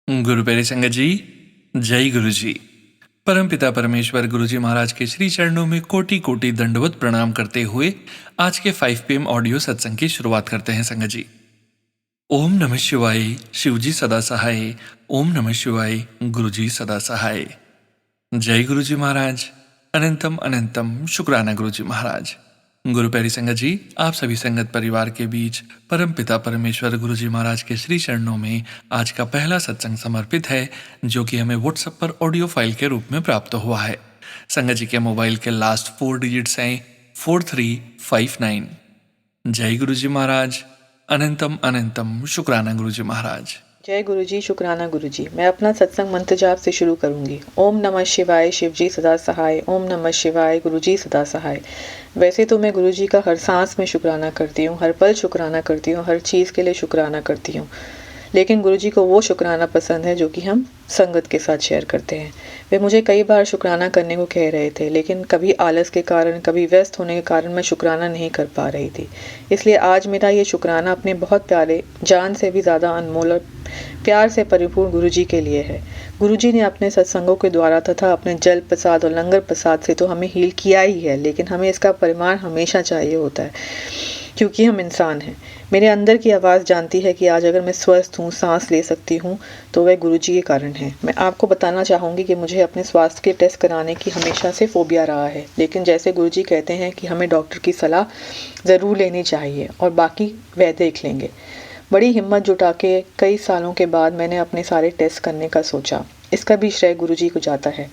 गुरु प्यारे संगत जी, जय गुरु जी। परमपिता परमेश्वर गुरु जी महाराज के श्री चरणों में कोटि कोटि दंडवत प्रणाम करते हुए आज के 5 PM ऑडियो सत्संग की शुरुआत करते हैं संगत जी। ओम नमः शिवाय, शिवजी सदा सहाय। ओम नमः शिवाय, गुरु जी सदा सहाय। जय गुरु जी महाराज। अनंतम अनंतम शुक्राना गुरु जी महाराज। गुरु प्यारी संगत जी, आप सभी संगत परिवार के बीच परमपिता परमेश्वर गुरु जी महाराज के श्री चरणों में आज का पहला सत्संग समर्पित है, जो कि हमें व्हाट्सएप पर ऑडियो फाइल के रूप में प्राप्त हुआ है। संगत जी के मोबाइल के लास्ट 4 डिजिट्स हैं 4359। जय गुरु जी महाराज। अनंतम अनंतम शुक्राना गुरु जी महाराज। जय गुरु जी, शुक्राना गुरु जी। मैं अपना सत्संग मंत्र जाप से शुरू करूंगी। ओम नमः शिवाय, शिवजी सदा सहाय। ओम नमः शिवाय, गुरु जी सदा सहाय। वैसे तो मैं गुरु जी का हर सांस में शुक्राना करती हूँ, हर पल शुक्राना करती हूँ, हर चीज़ के लिए शुक्राना करती हूँ, लेकिन गुरु जी को वो शुक्राना पसंद है जो कि हम संगत के साथ शेयर करते हैं। वे मुझे कई बार शुक्राना करने को कह रहे थे, लेकिन कभी आलस के कारण, कभी व्यस्त होने के कारण मैं शुक्राना नहीं कर पा रही थी। इसलिए आज मेरा ये शुक्राना अपने बहुत प्यारे, जान से भी ज़्यादा अनमोल और प्यार से परिपूर्ण गुरु जी के लिए है। गुरु जी ने अपने सत्संगों के द्वारा तथा अपने जल प्रसाद और लंगर प्रसाद से तो हमें हील किया ही है, लेकिन हमें इसका परिमाण हमेशा चाहिए होता है, क्योंकि हम इंसान हैं। मेरे अंदर की आवाज़ जानती है कि आज अगर मैं स्वस्थ हूँ, सांस ले सकती हूँ, तो वह गुरु जी के कारण है। मैं आपको बताना चाहूँगी कि मुझे अपने स्वास्थ्य के टेस्ट कराने की हमेशा से फोबिया रहा है, लेकिन जैसे गुरु जी कहते हैं कि हमें डॉक्टर की सलाह ज़रूर लेनी चाहिए और बाकी वह देख लेंगे। बड़ी हिम्मत जुटा के कई सालों के बाद मैंने अपने सारे टेस्ट करने का सोचा। इसका भी श्रेय गुरु जी को जाता है।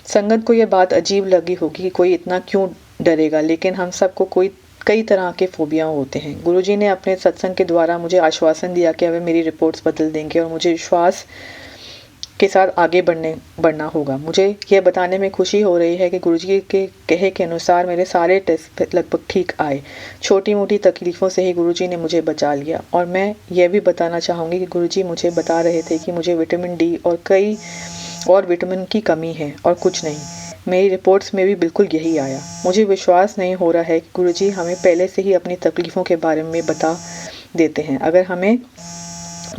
संगत को यह बात अजीब लगी होगी कि कोई इतना क्यों डरेगा, लेकिन हम सबको कई तरह के फोबिया होते हैं। गुरुजी ने अपने सत्संग के द्वारा मुझे आश्वासन दिया कि वे मेरी रिपोर्ट्स बदल देंगे और मुझे विश्वास के साथ आगे बढ़ना होगा। मुझे यह बताने में खुशी हो रही है कि गुरुजी के कहे के अनुसार मेरे सारे टेस्ट लगभग ठीक आए। छोटी मोटी तकलीफ़ों से ही गुरुजी ने मुझे बचा लिया। और मैं यह भी बताना चाहूँगी कि गुरुजी मुझे बता रहे थे कि मुझे विटामिन डी और कई और विटामिन की कमी है और कुछ नहीं। मेरी रिपोर्ट्स में भी बिल्कुल यही आया। मुझे विश्वास नहीं हो रहा है कि गुरुजी हमें पहले से ही अपनी तकलीफ़ों के बारे में बता देते हैं। अगर हमें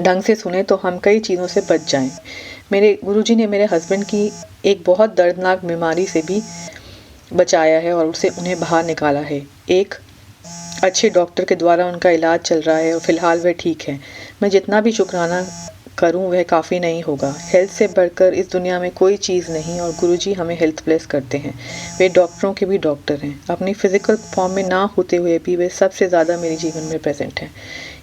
ढंग से सुने तो हम कई चीज़ों से बच जाएं। मेरे गुरुजी ने मेरे हस्बैंड की एक बहुत दर्दनाक बीमारी से भी बचाया है और उसे उन्हें बाहर निकाला है। एक अच्छे डॉक्टर के द्वारा उनका इलाज चल रहा है और फ़िलहाल वह ठीक है। मैं जितना भी शुक्राना करूं वह काफ़ी नहीं होगा। हेल्थ से बढ़कर इस दुनिया में कोई चीज़ नहीं और गुरुजी हमें हेल्थ ब्लेस करते हैं। वे डॉक्टरों के भी डॉक्टर हैं। अपनी फ़िज़िकल फॉर्म में ना होते हुए भी वे सबसे ज़्यादा मेरे जीवन में प्रेजेंट हैं।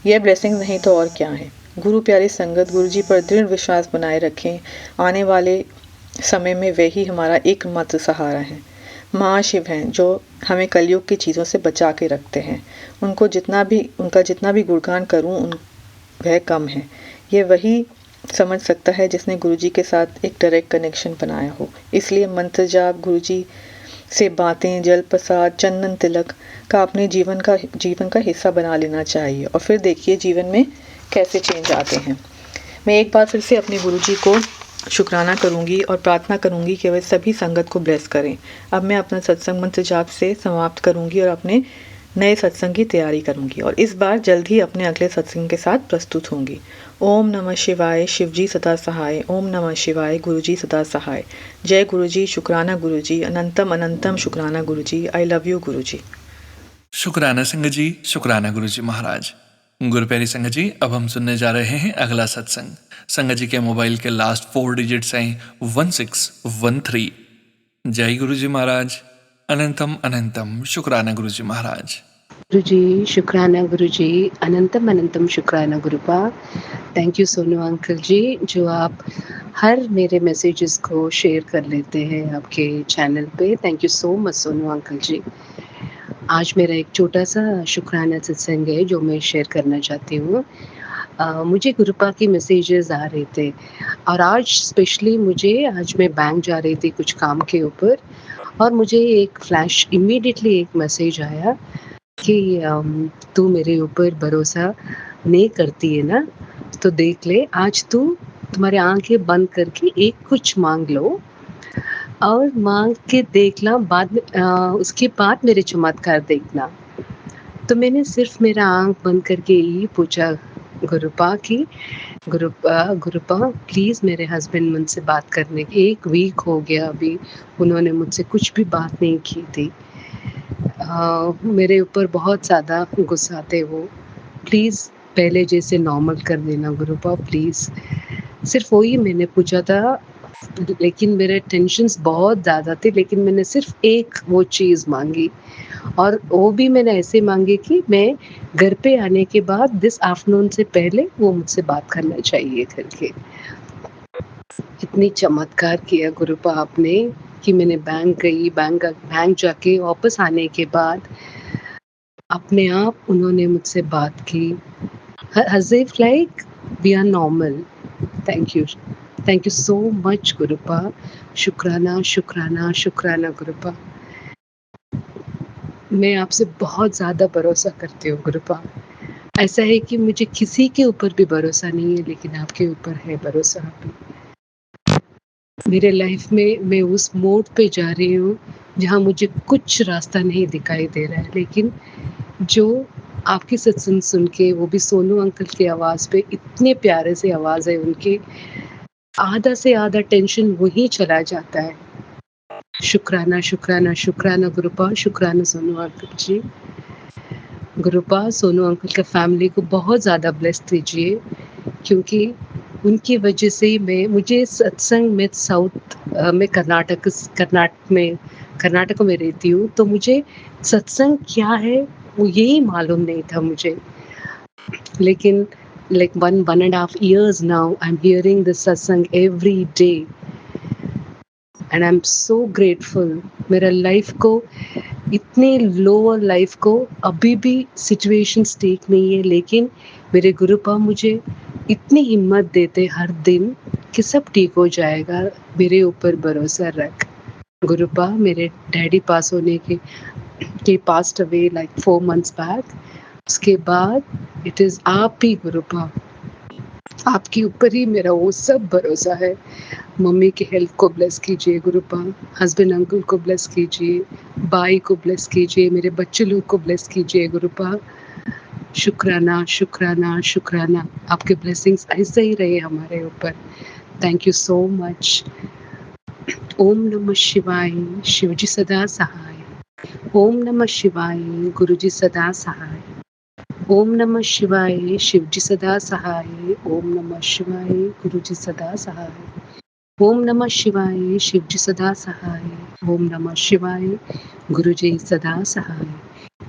यह ब्लेसिंग नहीं तो और क्या है। गुरु प्यारी संगत, गुरुजी पर दृढ़ विश्वास बनाए रखें। आने वाले समय में वे ही हमारा एकमात्र सहारा हैं। महाशिव हैं जो हमें कलयुग की चीज़ों से बचा के रखते हैं। उनका जितना भी गुणगान करूं वह कम है। ये वही समझ सकता है जिसने गुरुजी के साथ एक डायरेक्ट कनेक्शन बनाया हो। इसलिए मंत्र जाप, गुरुजी से बातें, जल प्रसाद, चंदन तिलक का अपने जीवन का हिस्सा बना लेना चाहिए और फिर देखिए जीवन में कैसे चेंज आते हैं। मैं एक बार फिर से अपने गुरुजी को शुक्राना करूंगी और प्रार्थना करूंगी कि वे सभी संगत को ब्लेस करें। अब मैं अपना सत्संग मंत्र जाप से समाप्त करूंगी और अपने नए सत्संग की तैयारी करूंगी और इस बार जल्द ही अपने अगले सत्संग के साथ प्रस्तुत होंगी। ओम नमः शिवाय, शिवजी सदा सहाय। ओम नमः शिवाय, गुरुजी सदा सहाय। जय गुरुजी, शुक्राना गुरुजी। अनंतम अनंतम शुक्राना गुरुजी। आई लव यू गुरुजी। शुक्राना संगत जी, शुक्राना गुरु जी महाराज। गुरु प्यारी संगत जी, अब हम सुनने जा रहे हैं अगला सत्संग। संगत जी के मोबाइल के लास्ट 4 डिजिट्स हैं 1613। जय गुरु जी महाराज। अनंतम अनंतम शुक्राना गुरु जी महाराज। गुरु जी, शुक्राना गुरु जी। अनंतम अनंतम शुक्राना गुरुपा। थैंक यू सोनू अंकल जी, जो आप हर मेरे मैसेजेस को शेयर कर लेते हैं आपके चैनल पे। Thank you so much Sonu uncle ji. आज मेरा एक छोटा सा शुक्राना सत्संग है जो मैं शेयर करना चाहती हूँ। मुझे गुरुपा की मैसेजेस आ रहे थे और आज मैं बैंक जा रही थी कुछ काम के ऊपर और मुझे एक फ्लैश इमीडिएटली एक मैसेज आया कि तू मेरे ऊपर भरोसा नहीं करती है ना, तो देख ले, आज तू तुम्हारी आंखें बंद करके एक कुछ मांग लो और मांग के देखना, बाद में उसके बाद मेरे चमत्कार देखना। तो मैंने सिर्फ मेरा आंख बंद करके यही पूछा गुरुपा की। गुरुपा प्लीज़ मेरे हस्बैंड मुझसे बात करने 1 वीक हो गया अभी, उन्होंने मुझसे कुछ भी बात नहीं की थी। मेरे ऊपर बहुत ज़्यादा गुस्साते वो। प्लीज़ पहले जैसे नॉर्मल कर देना गुरुपा प्लीज़। सिर्फ़ वही मैंने पूछा था, लेकिन मेरे टेंशन्स बहुत ज़्यादा थे, लेकिन मैंने सिर्फ़ एक वो चीज़ माँगी और वो भी मैंने ऐसे माँगी कि मैं घर पे आने के बाद दिस आफ्टरनून से पहले वो मुझसे बात करना चाहिए करके। इतनी चमत्कार किया गुरुपा आपने कि मैंने बैंक गई, बैंक जाके वापस आने के बाद अपने आप उन्होंने मुझसे बात की। As if like we are normal. Thank you. Thank you so much गुरुपा। शुक्राना, शुक्राना, शुक्राना गुरुपा। मैं आपसे बहुत ज़्यादा भरोसा करती हूँ गुरुपा। ऐसा है कि मुझे किसी के ऊपर भी भरोसा नहीं है, लेकिन आपके ऊपर है भरोसा अभी। मेरे लाइफ में मैं उस मोड़ पे जा रही हूँ जहाँ मुझे कुछ रास्ता नहीं दिखाई दे रहा है, लेकिन जो आपकी सत्संग सुन के, वो भी सोनू अंकल की आवाज़ पे, इतने प्यारे से आवाज़ है उनकी, आधा से आधा टेंशन वहीं चला जाता है। शुक्राना, शुक्राना, शुक्राना गुरुपा, शुक्राना सोनू अंकल जी। गुरुपा सोनू अंकल का फैमिली को बहुत ज़्यादा ब्लेस कीजिए, क्योंकि उनकी वजह से ही मुझे सत्संग में मैं कर्नाटक में रहती हूँ, तो मुझे सत्संग क्या है वो यही मालूम नहीं था मुझे। लेकिन like 1.5 years now I'm hearing this satsang every day and I'm so grateful. मेरा लाइफ को इतने लोअर लाइफ को अभी भी सिचुएशंस ठीक नहीं है, लेकिन मेरे गुरुपा मुझे इतनी हिम्मत देते हर दिन कि सब ठीक हो जाएगा, मेरे ऊपर भरोसा रख। गुरुपा मेरे डैडी पास होने के passed away like 4 months back. उसके बाद इट इज़ आप ही गुरुपा, आपके ऊपर ही मेरा वो सब भरोसा है। मम्मी की हेल्थ को ब्लेस कीजिए गुरुपा, हस्बैंड अंकल को ब्लेस कीजिए, भाई को ब्लेस कीजिए, मेरे बच्चे लोग को ब्लेस कीजिए गुरुपा। शुक्राना, शुक्राना, शुक्राना। आपके ब्लेसिंग्स ऐसे ही रहे हमारे ऊपर। Thank you so much. ओम नमः शिवाय, शिवजी सदा सहाय। ओम नमः शिवाय, गुरुजी सदा सहाय। ओम नमः शिवाय, शिवजी सदा सहाय। ओम नमः शिवाय, गुरुजी सदा सहाय। ओम नमः शिवाय, शिवजी सदा सहाय। ओम नमः शिवाय, गुरुजी सदा सहाय।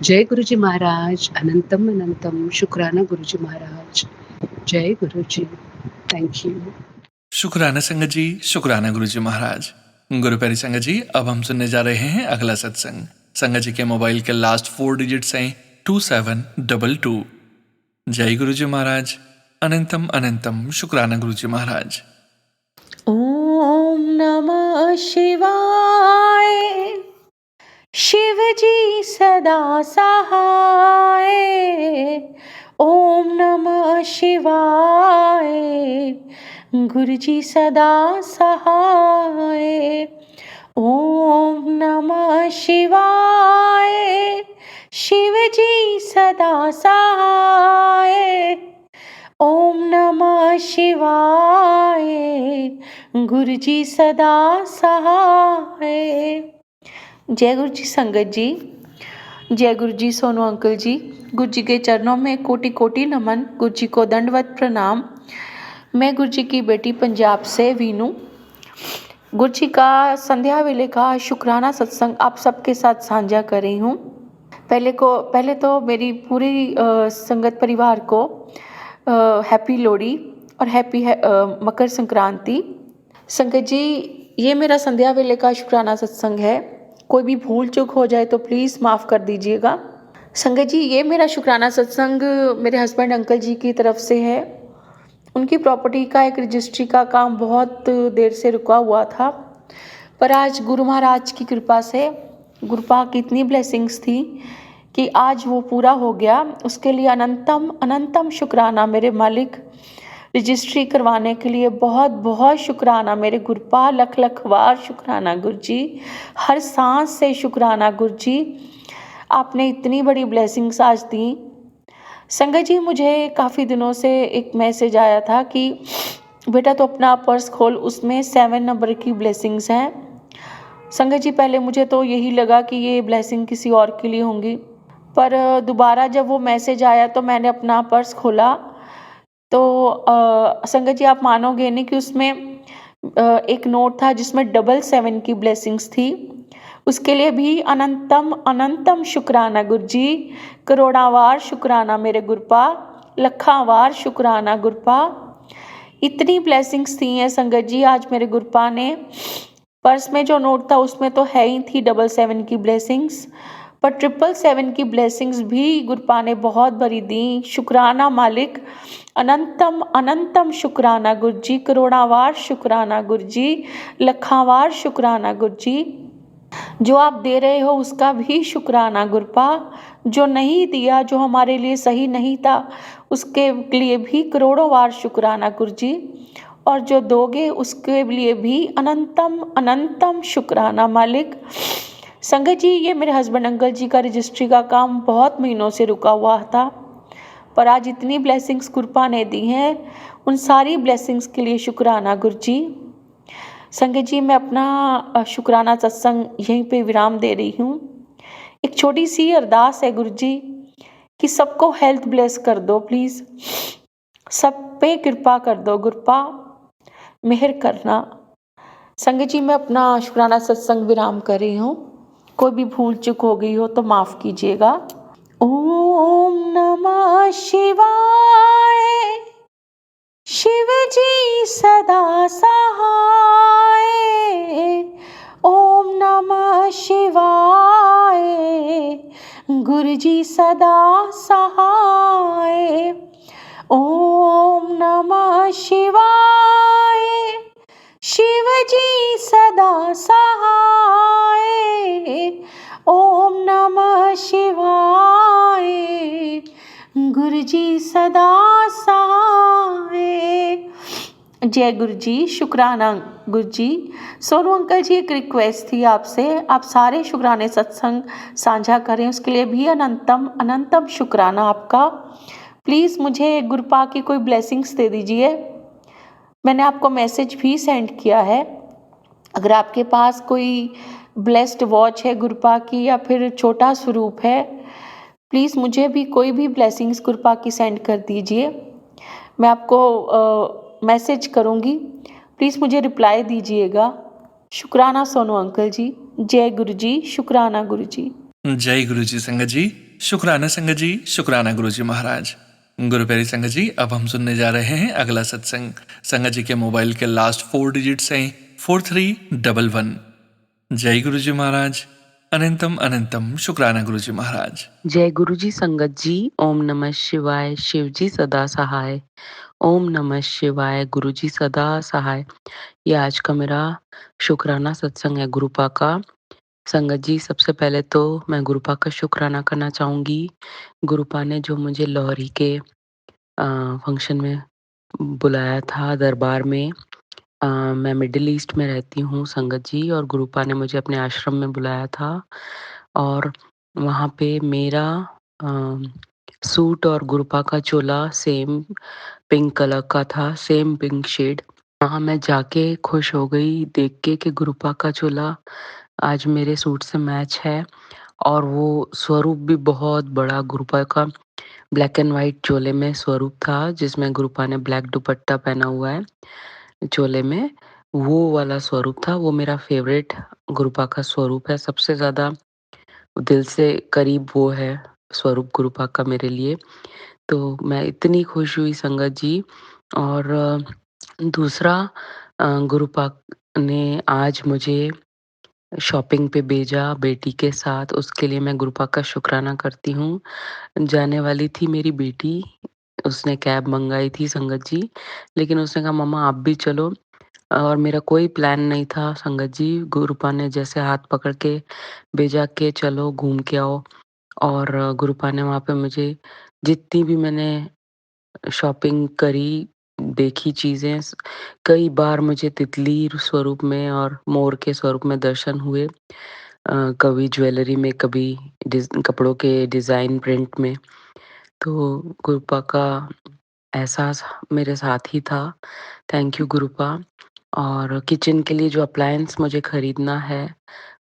जय गुरुजी महाराज, अनंतम अनंतम। शुक्राना गुरुजी महाराज। जय गुरुजी। Thank you. शुक्राना संगत जी, शुक्राना गुरुजी महाराज। गुरु प्यारी संगत जी, अब हम सुनने जा रहे हैं अगला सत्संग। संगत जी के मोबाइल के लास्ट 4 डिजिट्स हैं 2722। जय गुरुजी महाराज। अनंतम अनंतम शुक्राना गुरुजी महाराज। ओम नमः शिवाय, शिवजी सदा सहाय। ओम नमः शिवाय, गुरुजी सदा सहाय। ओम नमः शिवाय, शिवजी सदा सहाय। ओम नमः शिवाय, गुरुजी सदा सहाय। जय गुरु जी संगत जी, जय गुरु जी सोनू अंकल जी। गुरु जी के चरणों में कोटि कोटि नमन, गुरु जी को दंडवत प्रणाम। मैं गुरु जी की बेटी पंजाब से वीनू। गुरु जी का संध्या वेले का शुक्राना सत्संग आप सबके साथ साझा कर रही हूँ। पहले तो मेरी पूरी संगत परिवार को हैप्पी लोहड़ी और हैप्पी मकर संक्रांति। संगत जी, ये मेरा संध्या वेले का शुक्राना सत्संग है। कोई भी भूल चूक हो जाए तो प्लीज़ माफ़ कर दीजिएगा। संगत जी, ये मेरा शुक्राना सत्संग मेरे हस्बैंड अंकल जी की तरफ से है। उनकी प्रॉपर्टी का एक रजिस्ट्री का काम बहुत देर से रुका हुआ था, पर आज गुरु महाराज की कृपा से, गुरुपा की इतनी ब्लेसिंग्स थी कि आज वो पूरा हो गया। उसके लिए अनंतम अनंतम शुक्राना मेरे मालिक। रजिस्ट्री करवाने के लिए बहुत बहुत शुक्राना मेरे गुरुपा, लख लख बार शुक्राना गुरु जी, हर सांस से शुक्राना गुरु जी। आपने इतनी बड़ी ब्लेसिंग्स आज दी। संगत जी, मुझे काफ़ी दिनों से एक मैसेज आया था कि बेटा तो अपना पर्स खोल, उसमें 7 नंबर की ब्लेसिंग्स हैं। संगत जी, पहले मुझे तो यही लगा कि ये ब्लेसिंग किसी और के लिए होंगी, पर दोबारा जब वो मैसेज आया तो मैंने अपना पर्स खोला तो संगत जी, आप मानोगे नहीं कि उसमें एक नोट था जिसमें डबल 7 की ब्लेसिंग्स थी। उसके लिए भी अनंतम अनंतम शुक्राना गुरुजी, करोड़ावार शुक्राना मेरे गुरपा, लखावार शुक्राना गुरपा। इतनी ब्लेसिंग्स थी हैं संगत जी, आज मेरे गुरपा ने पर्स में जो नोट था उसमें तो है ही थी डबल 7 की ब्लेसिंग्स, पर ट्रिपल 7 की ब्लेसिंग्स भी गुरपा ने बहुत भरी दी। शुक्राना मालिक, अनंतम अनंतम शुक्राना गुरुजी, करोड़ावार शुक्राना गुरुजी, लखावार शुक्राना गुरुजी। जो आप दे रहे हो उसका भी शुक्राना गुरपा, जो नहीं दिया, जो हमारे लिए सही नहीं था, उसके लिए भी करोड़ों बार शुक्राना गुरुजी, और जो दोगे उसके लिए भी अनंतम अनंतम शुक्राना मालिक। संगत जी, ये मेरे हस्बैंड अंकल जी का रजिस्ट्री का काम बहुत महीनों से रुका हुआ था, पर आज इतनी ब्लेसिंग्स गुरपा ने दी हैं, उन सारी ब्लेसिंग्स के लिए शुक्राना गुरुजी। संगत जी, मैं अपना शुक्राना सत्संग यहीं पे विराम दे रही हूँ। एक छोटी सी अरदास है गुरुजी कि सबको हेल्थ ब्लेस कर दो प्लीज़, सब पे कृपा कर दो गुरपा, मेहर करना। संगत जी, मैं अपना शुक्राना सत्संग विराम कर रही हूँ। कोई भी भूल चूक हो गई हो तो माफ़ कीजिएगा। ओम नमः शिवाय, शिव जी सदा सहाय। ओम नमः शिवाय, गुरु जी सदा सहाय। ओम नमः शिवाय, शिव जी सदा सहाय। ओम नमः शिवाय, गुरु जी सदा सहाय। जय गुरु जी, शुक्राना गुरु जी। सोनू अंकल जी, एक रिक्वेस्ट थी आपसे, आप सारे शुक्राने सत्संग साझा करें, उसके लिए भी अनंतम अनंतम शुक्राना आपका। प्लीज़ मुझे गुरपा की कोई ब्लेसिंग्स दे दीजिए। मैंने आपको मैसेज भी सेंड किया है। अगर आपके पास कोई ब्लेस्ड वॉच है गुरपा की या फिर छोटा स्वरूप है, प्लीज़ मुझे भी कोई भी ब्लेसिंग्स गुरपा की सेंड कर दीजिए। मैं आपको मैसेज करूँगी, प्लीज़ मुझे रिप्लाई दीजिएगा। शुक्राना सोनू अंकल जी। जय गुरु जी, शुक्राना गुरु जी। जय गुरु जी संगत जी, शुक्राना संगत जी, शुक्राना गुरु जी महाराज। गुरु प्यारी संगत जी, अब हम सुनने जा रहे हैं अगला सत्संग। संगत जी के मोबाइल के लास्ट 4 डिजिट्स हैं 4311। जय गुरु जी महाराज, अनंतम अनंतम शुक्राना गुरु जी महाराज। जय गुरु जी संगत जी। ओम नमः शिवाय, शिव जी सदा सहाय। ओम नमः शिवाय, गुरु जी सदा सहाय। ये आज का मेरा शुक्राना सत्संग है गुरुपा का। संगत जी, सबसे पहले तो मैं गुरुपा का शुक्राना करना चाहूँगी। गुरुपा ने जो मुझे लोहरी के फंक्शन में बुलाया था दरबार में। मैं मिडिल ईस्ट में रहती हूँ संगत जी, और गुरुपा ने मुझे अपने आश्रम में बुलाया था, और वहाँ पे मेरा सूट और गुरुपा का चोला सेम पिंक कलर का था, सेम पिंक शेड। वहाँ मैं जाके खुश हो गई देख के कि गुरुपा का चोला आज मेरे सूट से मैच है, और वो स्वरूप भी बहुत बड़ा गुरुपा का ब्लैक एंड व्हाइट चोले में स्वरूप था, जिसमें गुरुपा ने ब्लैक दुपट्टा पहना हुआ है चोले में। वो वाला स्वरूप था, वो मेरा फेवरेट गुरुपा का स्वरूप है। सबसे ज़्यादा दिल से करीब वो है स्वरूप गुरुपा का मेरे लिए। तो मैं इतनी खुश हुई संगत जी। और दूसरा, गुरुपा ने आज मुझे शॉपिंग पे भेजा बेटी के साथ, उसके लिए मैं गुरुपा का शुक्राना करती हूँ। जाने वाली थी मेरी बेटी, उसने कैब मंगाई थी संगत जी, लेकिन उसने कहा मम्मा आप भी चलो, और मेरा कोई प्लान नहीं था संगत जी। गुरुपा ने जैसे हाथ पकड़ के भेजा के चलो घूम के आओ, और गुरुपा ने वहाँ पे मुझे जितनी भी मैंने शॉपिंग करी, देखी चीज़ें, कई बार मुझे तितली स्वरूप में और मोर के स्वरूप में दर्शन हुए। कभी ज्वेलरी में, कभी कपड़ों के डिज़ाइन प्रिंट में। तो गुरुपा का एहसास मेरे साथ ही था। Thank you गुरुपा। और किचन के लिए जो अप्लायंस मुझे खरीदना है,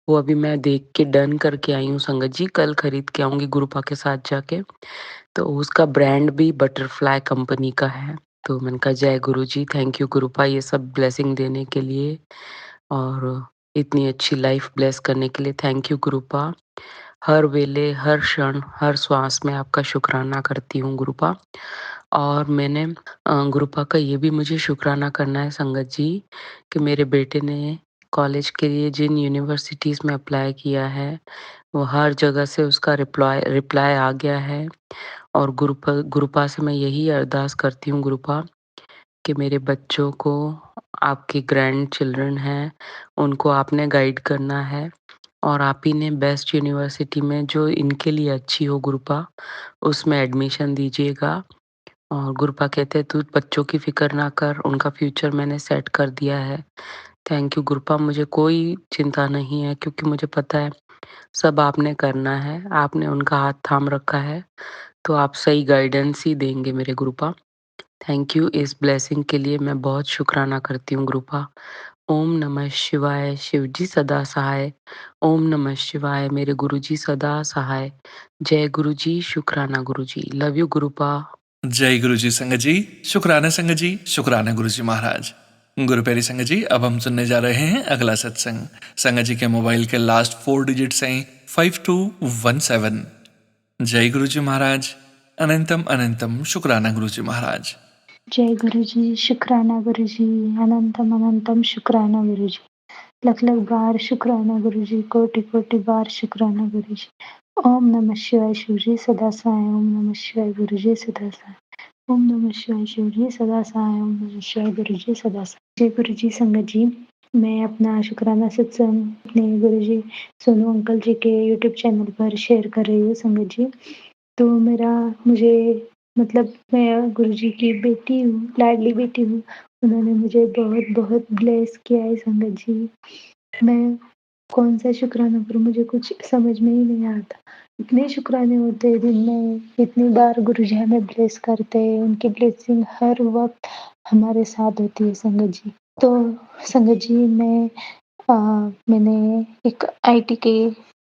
वो अभी मैं देख के डन करके आई हूँ संगत जी, कल खरीद के आऊँगी गुरुपा के साथ जाके। तो उसका ब्रांड भी बटरफ्लाई कंपनी का है। तो मैंने कहा जय गुरुजी, थैंक यू गुरुपा ये सब ब्लेसिंग देने के लिए और इतनी अच्छी लाइफ ब्लेस करने के लिए। Thank you गुरुपा। हर वेले, हर क्षण, हर श्वास में आपका शुक्राना करती हूँ गुरुपा। और मैंने गुरुपा का ये भी मुझे शुक्राना करना है संगत जी कि मेरे बेटे ने कॉलेज के लिए जिन यूनिवर्सिटीज़ में अप्लाई किया है, वो हर जगह से उसका रिप्लाई रिप्लाई आ गया है। और गुरुपा से मैं यही अरदास करती हूँ गुरुपा कि मेरे बच्चों को, आपके ग्रैंड चिल्ड्रन हैं, उनको आपने गाइड करना है और आप ही ने बेस्ट यूनिवर्सिटी में जो इनके लिए अच्छी हो गुरुपा, उसमें एडमिशन दीजिएगा। और गुरुपा कहते हैं तू बच्चों की फ़िक्र ना कर, उनका फ्यूचर मैंने सेट कर दिया है। थैंक यू गुरुपा, मुझे कोई चिंता नहीं है क्योंकि मुझे पता है सब आपने करना है, आपने उनका हाथ थाम रखा है, तो आप सही गाइडेंस ही देंगे मेरे गुरुपा। थैंक यू इस ब्लेसिंग के लिए मैं बहुत शुक्राना करती हूँ गुरुपा। ओम नमः शिवाय, शिवजी सदा सहाय। ओम नमः शिवाय, मेरे गुरुजी सदा सहाय। जय गुरुजी, शुक्राना गुरुजी। Love you गुरुपा। जय गुरु जी संगत जी, शुक्राना संगत जी, शुक्राना गुरु जी महाराज। गुरु प्यारी संगत जी, अब हम सुनने जा रहे हैं अगला सत्संग। संगत जी के मोबाइल के लास्ट 4 डिजिट्स हैं 5217। जय गुरु जी महाराज। अनंतम अनंतम शुक्राना गुरु जी महाराज। जय गुरुजी, शुक्राना गुरुजी, अनंतम अनंतम शुक्राना गुरुजी, लख लख बार शुक्राना गुरुजी, कोटि कोटि बार शुक्राना गुरुजी। ओम नमः शिवाय शिवजी सदा सहाय, ओम नमः शिवाय गुरुजी सदा सहाय, ओम नमः शिवाय शिवजी सदा सहाय, ओम नमः शिवाय गुरुजी सदा सहाय। जय गुरुजी संगत जी, मैं अपना शुक्राना सत्संग अपने गुरुजी सोनू अंकल जी के यूट्यूब चैनल पर शेयर कर रही हूँ संगत जी। तो मुझे मतलब मैं गुरुजी की बेटी हूँ, लाडली बेटी हूँ। उन्होंने मुझे बहुत-बहुत ब्लेस किया है संगत जी। मैं कौन-सा शुक्राना करूँ, मुझे कुछ समझ में ही नहीं आता। इतने शुक्राने होते हैं दिन में, इतनी बार गुरुजी हमें ब्लेस करते हैं, उनकी ब्लेसिंग हर वक़्त हमारे साथ होती है संगत जी। तो संगत जी अ, मैंने एक आईटी के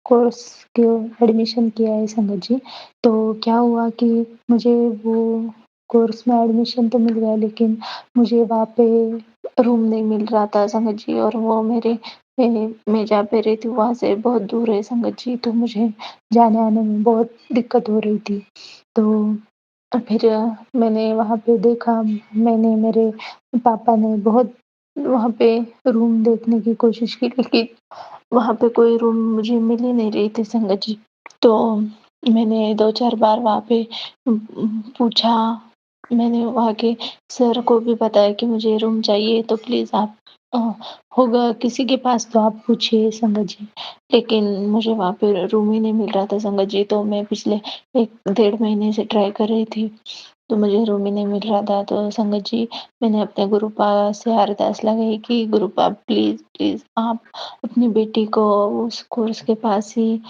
कोर्स के एडमिशन किया है संगत जी। तो क्या हुआ कि मुझे वो कोर्स में एडमिशन तो मिल गया, लेकिन मुझे वहाँ पे रूम नहीं मिल रहा था संगत जी, और वो मैं जहाँ पे रहती हूँ वहाँ से बहुत दूर है संगत जी, तो मुझे जाने-आने में बहुत दिक्कत हो रही थी। तो फिर मैंने वहाँ पे देखा, मैंने मेरे पापा ने बहुत वहाँ पे रूम देखने की कोशिश की, लेकिन वहाँ पे कोई रूम मुझे मिल ही नहीं रही थी संगत जी। तो मैंने 2-4 बार वहाँ पे पूछा, मैंने वहाँ के सर को भी बताया कि मुझे रूम चाहिए तो प्लीज़ आप अ, होगा किसी के पास तो आप पूछिए संगत जी। लेकिन मुझे वहाँ पे रूम ही नहीं मिल रहा था संगत जी, तो मैं पिछले 1 डेढ़ महीने से ट्राई कर रही थी। तो मुझे रूम ही नहीं मिल रहा था, तो संगत जी मैंने अपने गुरुपा से अरदास लगाई कि गुरुपा प्लीज़, प्लीज़ आप अपनी बेटी को उस कोर्स के पास ही,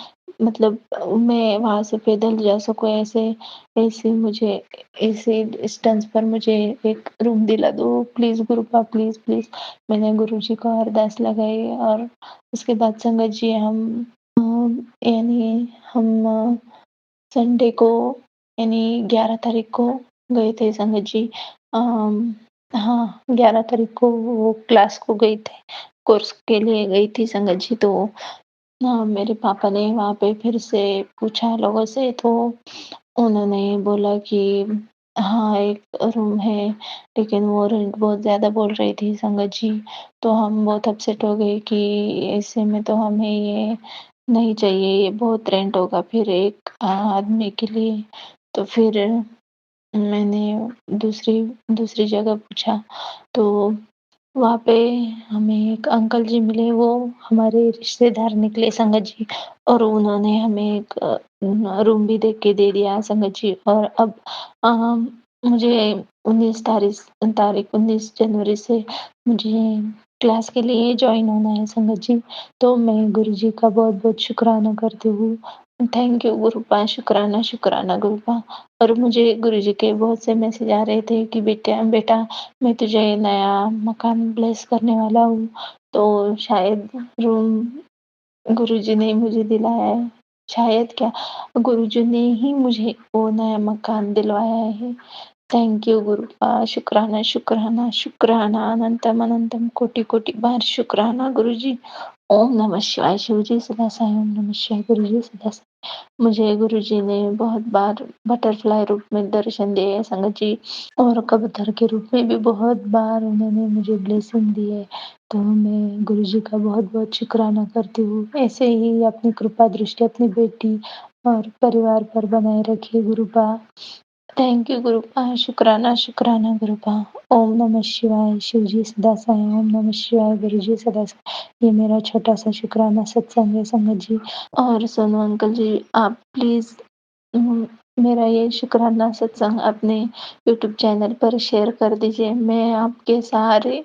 मतलब मैं वहाँ से पैदल जा सकूँ, ऐसे मुझे ऐसे डिस्टेंस पर मुझे एक रूम दिला दो प्लीज़ गुरुपा, प्लीज़, प्लीज़। मैंने गुरुजी को अरदास लगाई और उसके बाद संगत जी यानी हम संडे को यानी 11 तारीख को गए थे संगत जी। हाँ, 11 तारीख को वो क्लास को गई थी, कोर्स के लिए गई थी संगत जी। तो हाँ, मेरे पापा ने वहाँ पे फिर से पूछा लोगों से, तो उन्होंने बोला कि हाँ, एक रूम है, लेकिन वो रेंट बहुत ज़्यादा बोल रही थी संगत जी। तो हम बहुत अपसेट हो गए कि ऐसे में तो हमें ये नहीं चाहिए, ये बहुत रेंट होगा फिर एक आदमी के लिए। तो फिर मैंने दूसरी दूसरी जगह पूछा, तो वहाँ पे हमें एक अंकल जी मिले, वो हमारे रिश्तेदार निकले संगत जी, और उन्होंने हमें एक रूम भी देख के दे दिया संगत जी। और अब अ, मुझे 19 जनवरी से मुझे क्लास के लिए जॉइन होना है संगत जी। तो मैं गुरुजी का बहुत-बहुत शुक्राना करती हूँ। थैंक यू गुरुपा, शुक्राना, शुक्राना गुरुपा। और मुझे गुरुजी के बहुत से मैसेज आ रहे थे कि बेटा बेटा मैं तुझे नया मकान ब्लेस करने वाला हूँ, तो शायद रूम गुरुजी ने मुझे दिलाया है। शायद क्या, गुरुजी ने ही मुझे वो नया मकान दिलवाया है। थैंक यू गुरुपा, शुक्राना, शुक्राना, शुक्राना, अनंतम अनंतम कोटि-कोटि बार शुक्राना गुरुजी। ओम नमः शिवाय शिवजी सदा साई, ओम नमः शिवाय गुरुजी सदा साई। मुझे गुरुजी ने बहुत बार बटरफ्लाई रूप में दर्शन दिए हैं संगत जी, और कबूतर के रूप में भी बहुत बार उन्होंने मुझे ब्लेसिंग दी है। तो मैं गुरुजी का बहुत-बहुत शुक्राना करती हूँ। ऐसे ही अपनी कृपा दृष्टि अपनी बेटी और परिवार पर बनाए रखिए गुरुपा। थैंक यू गुरुपा, शुक्राना, शुक्राना गुरुपा। ओम नमः शिवाय, शिवजी सदा साई, ओम नमः शिवाय, गुरुजी सदा साई। ये मेरा छोटा-सा शुक्राना सत्संग है संगत जी। और सोनू अंकल जी, आप प्लीज़ मेरा ये शुक्राना सत्संग अपने यूट्यूब चैनल पर शेयर कर दीजिए। मैं आपके सारे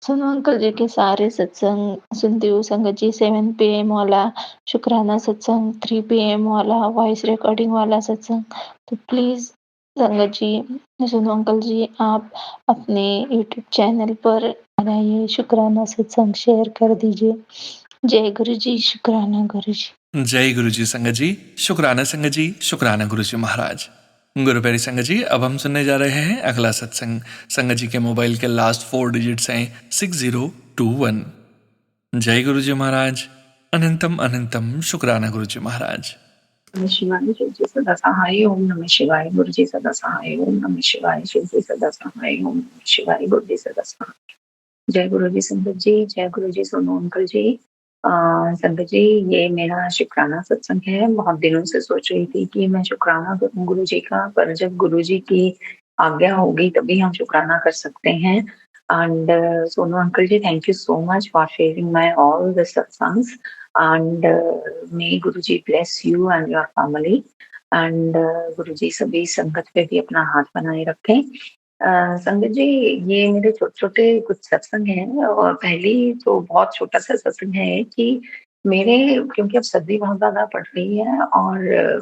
सोनू अंकल जी के सारे सत्संग सुनती हूँ संगत जी। 7 पीएम वाला शुक्राना सत्संग, 3 पीएम वाला वॉइस रिकॉर्डिंग वाला सत्संग। तो प्लीज़ संगत जी, सोनू अंकल जी, आप अपने यूट्यूब चैनल पर मेरा ये शुक्राना सत्संग शेयर कर दीजिए। जय गुरु जी, शुक्राना गुरु जी। जय गुरु जी संगत जी, शुक्राना संगत जी, शुक्राना गुरु जी महाराज। गुरु प्यारी संगत जी, अब हम सुनने जा रहे हैं अगला सत्संग। संगत जी के मोबाइल के लास्ट 4 डिजिट्स हैं 6021। जय गुरु जी महाराज, अनंतम अनंतम शुक्राना गुरु जी महाराज। नमः शिवाय शिव जी सदा सहाय, ओम नमः शिवाय गुरु जी सदा सहाय, ओम नमः शिवाय शिव जी सदा सहाय, ओम नमः शिवाय गुरु जी सदा सहाय। जय गुरु जी संगत जी, जय गुरु जी सोनू अंकल जी। संगत जी, ये मेरा शुक्राना सत्संग है। बहुत दिनों से सोच रही थी कि मैं शुक्राना करूं गुरु जी का, पर जब गुरु जी की आज्ञा होगी तभी हम शुक्राना कर सकते हैं। And Sonu uncle ji, thank you so much for sharing my all the satsangs, and may Guruji bless you and your family, and Guruji सभी संगत पे भी अपना हाथ बनाए रखें। संगत जी, ये मेरे छोटे छोटे कुछ सत्संग हैं, और पहली तो बहुत छोटा सा सत्संग है कि मेरे, क्योंकि अब सर्दी बहुत ज्यादा पड़ रही है और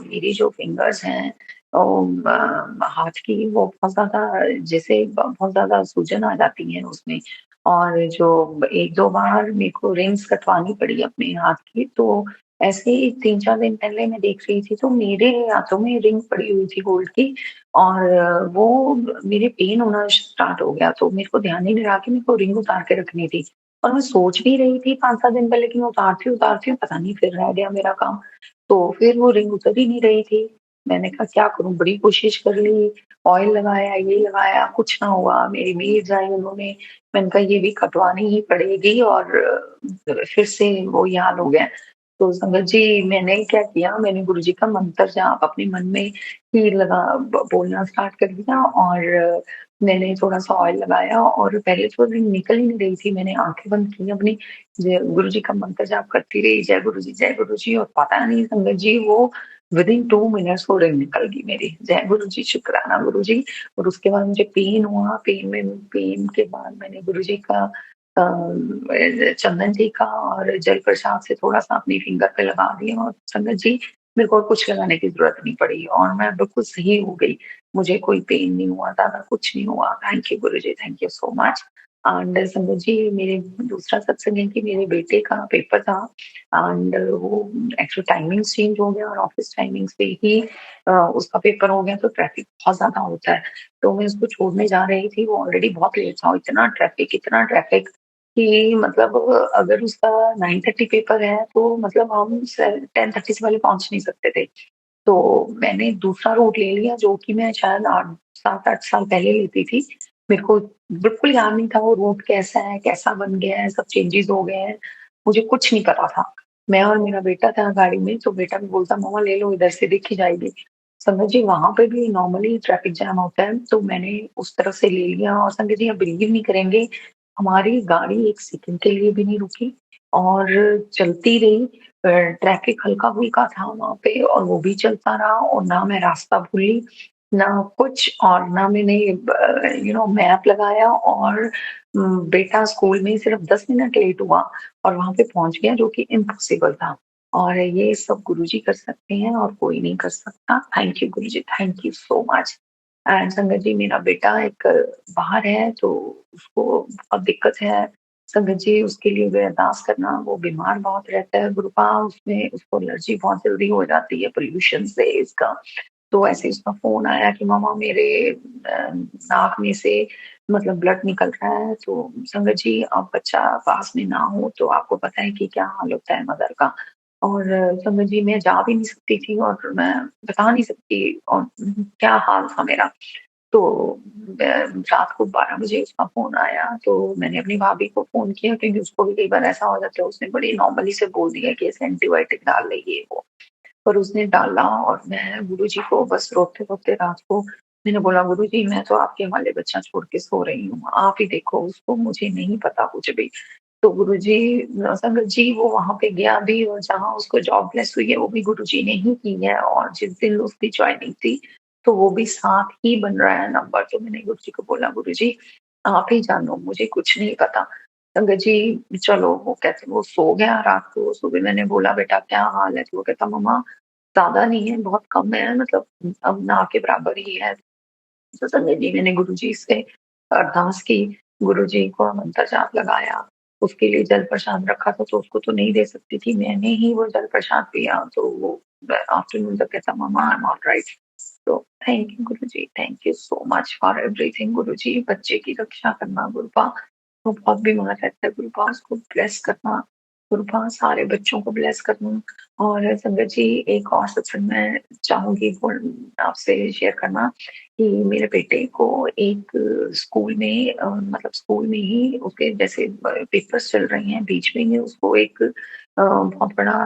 मेरी जो फिंगर्स हैं हाथ की, वो बहुत ज्यादा, जैसे बहुत ज्यादा सूजन आ जाती है उसमें। और जो एक दो बार मेरे को रिंग्स कटवानी पड़ी अपने हाथ की, तो ऐसे ही 3-4 दिन पहले मैं देख रही थी तो मेरे हाथों में रिंग पड़ी हुई थी गोल्ड की, और वो मेरे पेन होना स्टार्ट हो गया। तो मेरे को ध्यान ही नहीं रहा कि मेरे को रिंग उतार के रखनी थी, और मैं सोच भी रही थी 5-7 दिन पहले कि मैं उतारती हूँ, पता नहीं फिर रह गया मेरा काम। तो फिर वो रिंग उतर ही नहीं रही थी। मैंने कहा क्या करूं, बड़ी कोशिश कर ली, ऑयल लगाया, ये लगाया, कुछ ना हुआ। मेरी मेड्स आई, उन्होंने, मैंने कहा ये भी कटवानी ही पड़ेगी, और फिर से वो हाल हो गया। तो संगत जी, मैंने क्या किया, मैंने गुरुजी का मंत्र जाप अपने मन में ही बोलना स्टार्ट कर दिया, और मैंने थोड़ा-सा ऑयल लगाया, और पहले तो रिंग निकल ही नहीं रही थी। मैंने आँखें बंद की अपनी, जय गुरुजी का मंत्र जाप करती रही, जय गुरुजी, और पता नहीं संगत जी, वो विदिन 2 मिनट्स वो रिंग निकल गई मेरी। जय गुरुजी, शुक्राना गुरुजी। और उसके बाद मुझे पेन हुआ, पेन के बाद मैंने गुरुजी का चंदन जी का और जल प्रसाद से थोड़ा-सा अपनी फिंगर पे लगा दिया, और संगत जी, मेरे को और कुछ लगाने की ज़रूरत नहीं पड़ी, और मैं बिल्कुल सही हो गई। मुझे कोई पेन नहीं हुआ, ज़्यादा कुछ नहीं हुआ। Thank you Guruji, thank you so much. And संगत जी, मेरे दूसरा सत्संग है कि मेरे बेटे का पेपर था, एंड वो एक्चुअली टाइमिंग्स चेंज हो गया, और ऑफिस टाइमिंग्स पे ही उसका पेपर हो गया, तो ट्रैफिक बहुत ज़्यादा होता है। तो मैं उसको छोड़ने जा रही थी, वो ऑलरेडी बहुत लेट था, और इतना ट्रैफिक कि मतलब अगर उसका 9:30 पेपर है, तो मतलब हम 10:30 से पहले पहुँच नहीं सकते थे। तो मैंने दूसरा रूट ले लिया, जो कि मैं शायद 7-8 साल पहले लेती थी। मेरे को बिल्कुल याद नहीं था वो रूट कैसा है, कैसा बन गया है, सब चेंजेज़ हो गए हैं, मुझे कुछ नहीं पता था। मैं और मेरा बेटा था गाड़ी में, तो बेटा भी बोलता, मम्मा ले लो, इधर से दिख ही जाएगी। संगत जी, वहाँ पे भी नॉर्मली ट्रैफिक जैम होता है, तो मैंने उस तरफ से ले लिया, और संगत जी, आप बिलीव नहीं करेंगे, हमारी गाड़ी 1 सेकंड के लिए भी नहीं रुकी, और चलती रही। ट्रैफिक हल्का-फुल्का था वहाँ पे, और वो भी चलता रहा, और ना मैं रास्ता भूली, ना कुछ, और ना मैंने मैप लगाया, और बेटा स्कूल में सिर्फ 10 मिनट लेट हुआ और वहाँ पे पहुँच गया, जो कि इम्पॉसिबल था। और ये सब गुरुजी कर सकते हैं और कोई नहीं कर सकता। Thank you Guruji, thank you so much. And संगत जी, मेरा बेटा एक बाहर है तो उसको बहुत दिक्कत है। संगत जी, उसके लिए भी अरदास करना, वो बीमार बहुत रहता है गुरुपा, उसमें उसको एलर्जी बहुत जल्दी हो जाती है पोल्यूशन से इसका। तो ऐसे ही उसका फ़ोन आया कि मम्मा मेरे नाक में से मतलब ब्लड निकल रहा है। तो संगत जी, अब बच्चा पास में ना हो तो आपको पता है कि क्या हाल होता है मदर का। और संगत जी, मैं जा भी नहीं सकती थी और मैं बता नहीं सकती और क्या हाल था मेरा। तो रात को 12 बजे उसका फ़ोन आया, तो मैंने अपनी भाभी को फ़ोन किया क्योंकि उसको भी कई बार ऐसा हो जाता है, उसने बड़ी नॉर्मली से बोल दिया कि ऐसे एंटीबायोटिक डाल ले ये वो। पर उसने डाला और मैं गुरुजी को बस रोते-रोते रात को मैंने बोला, "गुरुजी, मैं तो आपके हवाले बच्चा छोड़ के सो रही हूँ, आप ही देखो उसको, मुझे नहीं पता कुछ भी।" तो गुरुजी संगत जी, वो वहाँ पे गया भी और जहाँ उसको जॉबलेस हुई है वो भी गुरुजी ने ही की है और जिस दिन उसकी जॉइनिंग थी, तो वो भी साथ ही बन रहा है नंबर। तो मैंने गुरुजी को बोला, "गुरुजी, आप ही जानो, मुझे कुछ नहीं पता।" संगत जी, चलो वो कहते वो सो गया रात को, सुबह मैंने बोला, "बेटा क्या हाल है?" तो वो कहता, "मम्मा ज़्यादा नहीं है, बहुत कम है, मतलब अब ना के बराबर ही है।" तो संगत जी, मैंने गुरुजी से अरदास की, गुरुजी को मंत्र जाप लगाया, उसके लिए जल प्रसाद रखा था तो उसको तो नहीं दे सकती थी, मैंने ही वो जल प्रसाद पिया। तो वो आफ्टरनून तक कहता, "मम्मा आई एम ऑलराइट।" तो thank you Guruji, thank you so much for everything Guruji. बच्चे की रक्षा करना गुरुपा, वो बहुत बीमार रहता है गुरुपा, उसको ब्लेस करना गुरुपा, सारे बच्चों को ब्लेस करना। और संगत जी, एक और सत्संग मैं चाहूँगी बोल आपसे शेयर करना कि मेरे बेटे को एक स्कूल में मतलब स्कूल में ही उसके जैसे पेपर्स चल रहे हैं, बीच में ही उसको एक बहुत बड़ा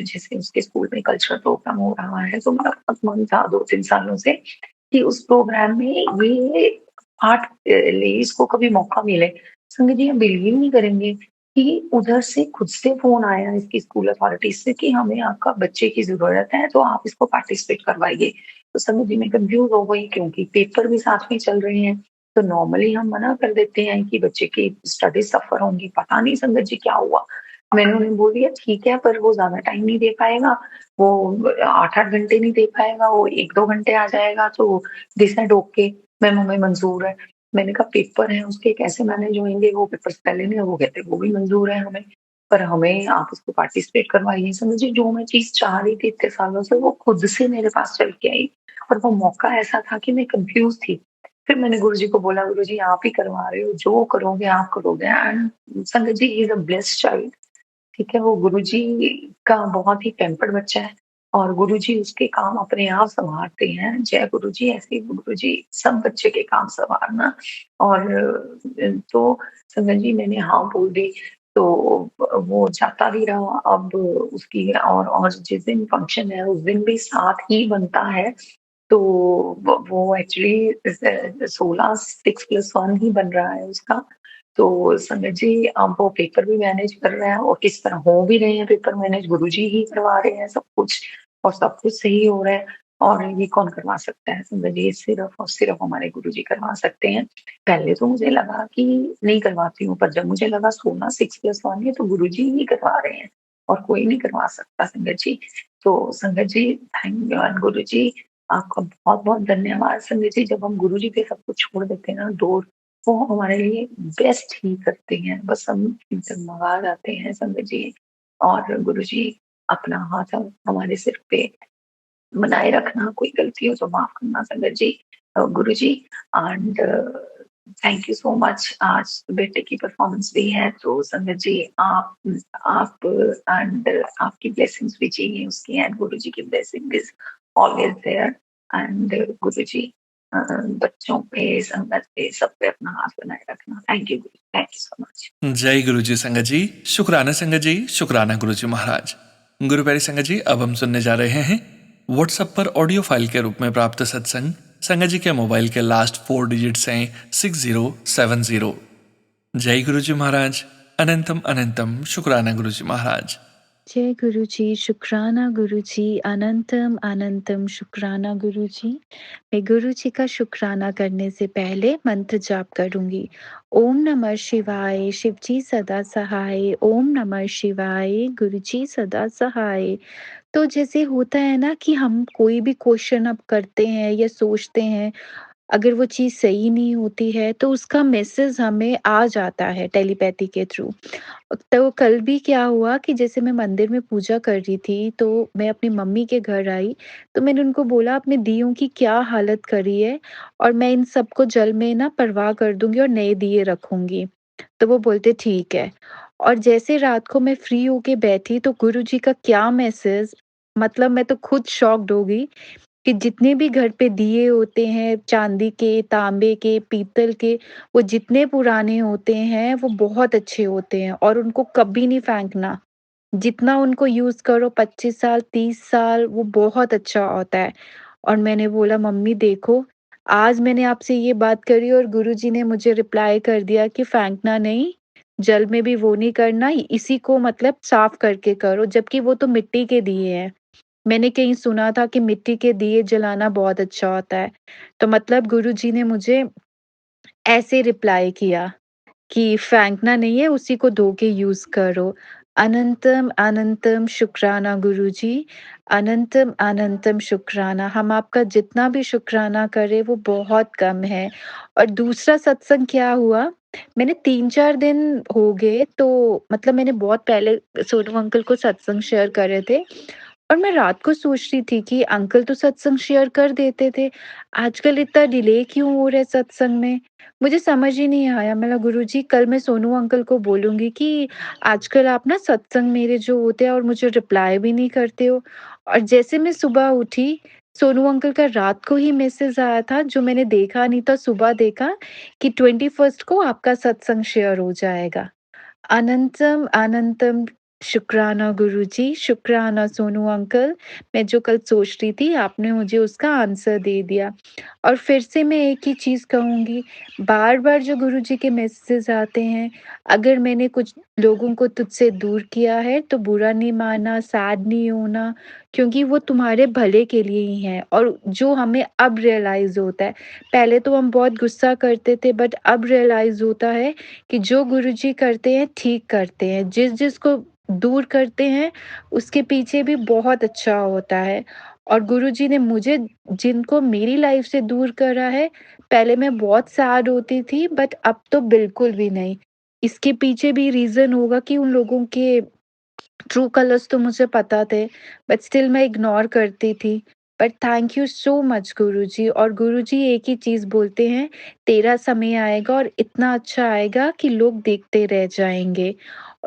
जैसे उसके स्कूल में कल्चरल प्रोग्राम हो रहा है, तो मेरा बहुत मन था 2-3 सालों से कि उस प्रोग्राम में ये पार्ट ले, इसको कभी मौका मिले। संगत जी, आप बिलीव नहीं करेंगे कि उधर से खुद से फ़ोन आया इसकी स्कूल अथॉरिटीज़ से कि हमें आपका बच्चे की ज़रूरत है, तो आप इसको पार्टिसिपेट करवाइए। तो संगत जी, मैं कन्फ्यूज़ हो गई क्योंकि पेपर भी साथ में चल रहे हैं, तो नॉर्मली हम मना कर देते हैं कि बच्चे की स्टडीज़ सफ़र होंगी। पता नहीं संगत जी क्या हुआ, मैंने उन्हें बोल दिया ठीक है, पर वो ज़्यादा टाइम नहीं दे पाएगा, वो 8-8 घंटे नहीं दे पाएगा, वो 1-2 घंटे आ जाएगा, तो दे सेड ओके, मैम हमें मंज़ूर है। मैंने कहा पेपर हैं उसके, कैसे मैनेज होंगे, वो पेपर्स पहले नहीं, वो कहते वो भी मंज़ूर है हमें, पर हमें आप उसको पार्टिसिपेट करवाइए। समझ लीजिए जो मैं चीज़ चाह रही थी इतने सालों से वो खुद से मेरे पास चल के आई और वो मौका ऐसा था कि मैं कन्फ्यूज़ थी। फिर मैंने गुरुजी को बोला, "गुरुजी आप ही करवा रहे हो, जो करोगे आप करोगे।" एंड संगत जी, he is a blessed child. ठीक है, वो गुरुजी का बहुत ही पैम्पर्ड बच्चा है और गुरुजी उसके काम अपने आप सँवारते हैं। जय गुरुजी, ऐसे ही गुरुजी सब बच्चे के काम सँवारना। और तो संगत जी, मैंने हाँ बोल दी, तो वो जाता भी रहा। अब उसकी और जिस दिन फंक्शन है उस दिन भी साथ ही बनता है। तो वो एक्चुअली 16 6+1 ही बन रहा है उसका। तो संगत जी, अब वो पेपर भी मैनेज कर रहा है और किस तरह हो भी रहे हैं पेपर मैनेज, गुरुजी ही करवा रहे हैं सब कुछ और सब कुछ सही हो रहा है। और ये कौन करवा सकता है संगत जी, ये सिर्फ़ और सिर्फ़ हमारे गुरुजी करवा सकते हैं। पहले तो मुझे लगा कि नहीं करवाती हूँ, पर जब मुझे लगा 16 6+1 है तो गुरुजी ही करवा रहे हैं और कोई नहीं करवा सकता संगत जी। तो संगत जी, थैंक गॉड गुरुजी, आपका बहुत-बहुत धन्यवाद संगत जी। जब हम गुरुजी पे सब कुछ छोड़ देते हैं ना डोर, वो हमारे लिए बेस्ट ही करते हैं, बस हम डगमगा जाते हैं संगत जी। और गुरुजी, अपना हाथ हमारे सिर पे बनाए रखना, कोई गलती हो तो माफ़ करना संगत जी। Guruji, and thank you so much. आज बेटे की परफॉर्मेंस भी है तो संगत जी, आप एंड आपकी ब्लेसिंग्स भी चाहिए उसकी, एंड गुरुजी की blessing is always there. And Guruji, बच्चों पे, संगत पे, सब पे अपना हाथ बनाए रखना। Thank you Guru, thank you so much. जय गुरु जी संगत जी, शुक्राना संगत जी, शुक्राना गुरु जी महाराज। गुरु प्यारी संगत जी, अब हम सुनने जा रहे हैं व्हाट्सएप पर ऑडियो फाइल के रूप में प्राप्त सत्संग। संगत जी के मोबाइल के लास्ट 4 डिजिट्स हैं 6070। जय गुरु जी महाराज, अनंतम अनंतम शुक्राना गुरु जी महाराज। जय गुरु जी, शुक्राना गुरु जी, अनंतम अनंतम शुक्राना गुरु जी। मैं गुरु जी का शुक्राना करने से पहले मंत्र जाप करूंगी। ओम नमः शिवाय, शिव जी सदा सहाय। ओम नमः शिवाय, गुरु जी सदा सहाय। तो जैसे होता है ना कि हम कोई भी क्वेश्चन अब करते हैं या सोचते हैं, अगर वो चीज़ सही नहीं होती है तो उसका मैसेज हमें आ जाता है टेलीपैथी के थ्रू। तो कल भी क्या हुआ कि जैसे मैं मंदिर में पूजा कर रही थी, तो मैं अपनी मम्मी के घर आई, तो मैंने उनको बोला अपने दियों की क्या हालत करी है और मैं इन सबको जल में ना परवाह कर दूँगी और नए दिए रखूँगी। तो वो बोलते ठीक है। और जैसे रात को मैं फ्री होके बैठी तो गुरुजी का क्या मैसेज, मतलब मैं तो खुद शॉक्ड हो गई कि जितने भी घर पे दिए होते हैं चांदी के, तांबे के, पीतल के, वो जितने पुराने होते हैं वो बहुत अच्छे होते हैं और उनको कभी नहीं फेंकना। जितना उनको यूज़ करो 25 साल, 30 साल वो बहुत अच्छा होता है। और मैंने बोला मम्मी देखो, आज मैंने आपसे ये बात करी और गुरुजी ने मुझे रिप्लाई कर दिया कि फेंकना नहीं, जल में भी वो नहीं करना, इसी को मतलब साफ करके करो, जबकि वो तो मिट्टी के दिए हैं। मैंने कहीं सुना था कि मिट्टी के दिए जलाना बहुत अच्छा होता है। तो मतलब गुरुजी ने मुझे ऐसे रिप्लाई किया कि फेंकना नहीं है, उसी को धो के यूज़ करो। अनंतम अनंतम शुक्राना गुरुजी, अनंतम अनंतम शुक्राना। हम आपका जितना भी शुक्राना करें वो बहुत कम है। और दूसरा सत्संग क्या हुआ, मैंने 3-4 दिन हो गए तो मतलब मैंने बहुत पहले सोनू अंकल को सत्संग शेयर करे थे और मैं रात को सोच रही थी कि अंकल तो सत्संग शेयर कर देते थे, आजकल इतना डिले क्यों हो रहा है सत्संग में? मुझे समझ ही नहीं आया। मैं बोला गुरुजी कल मैं सोनू अंकल को बोलूँगी कि आजकल आप ना सत्संग मेरे जो होते हैं और मुझे रिप्लाई भी नहीं करते हो। और जैसे मैं सुबह उठी, सोनू अंकल का रात को ही मैसेज आया था जो मैंने देखा नहीं था, सुबह देखा कि 21st को आपका सत्संग शेयर हो जाएगा। अनंतम अनंतम शुक्राना गुरुजी, शुक्राना सोनू अंकल। मैं जो कल सोच रही थी आपने मुझे उसका आंसर दे दिया। और फिर से मैं एक ही चीज़ कहूँगी, बार-बार जो गुरुजी के मैसेजेस आते हैं, अगर मैंने कुछ लोगों को तुझसे दूर किया है तो बुरा नहीं मानना, सैड नहीं होना, क्योंकि वो तुम्हारे भले के लिए ही हैं और जो हमें अब रियलाइज़ होता है। पहले तो हम बहुत गुस्सा करते थे बट अब रियलाइज़ होता है कि जो गुरुजी करते हैं ठीक करते हैं, जिस-जिस को दूर करते हैं उसके पीछे भी बहुत अच्छा होता है। और गुरुजी ने मुझे जिनको मेरी लाइफ से दूर करा है, पहले मैं बहुत सैड होती थी बट अब तो बिल्कुल भी नहीं। इसके पीछे भी रीज़न होगा कि उन लोगों के ट्रू कलर्स तो मुझे पता थे, बट स्टिल मैं इग्नोर करती थी। But thank you so much Guruji. और गुरुजी एक ही चीज़ बोलते हैं, तेरा समय आएगा और इतना अच्छा आएगा कि लोग देखते रह जाएँगे।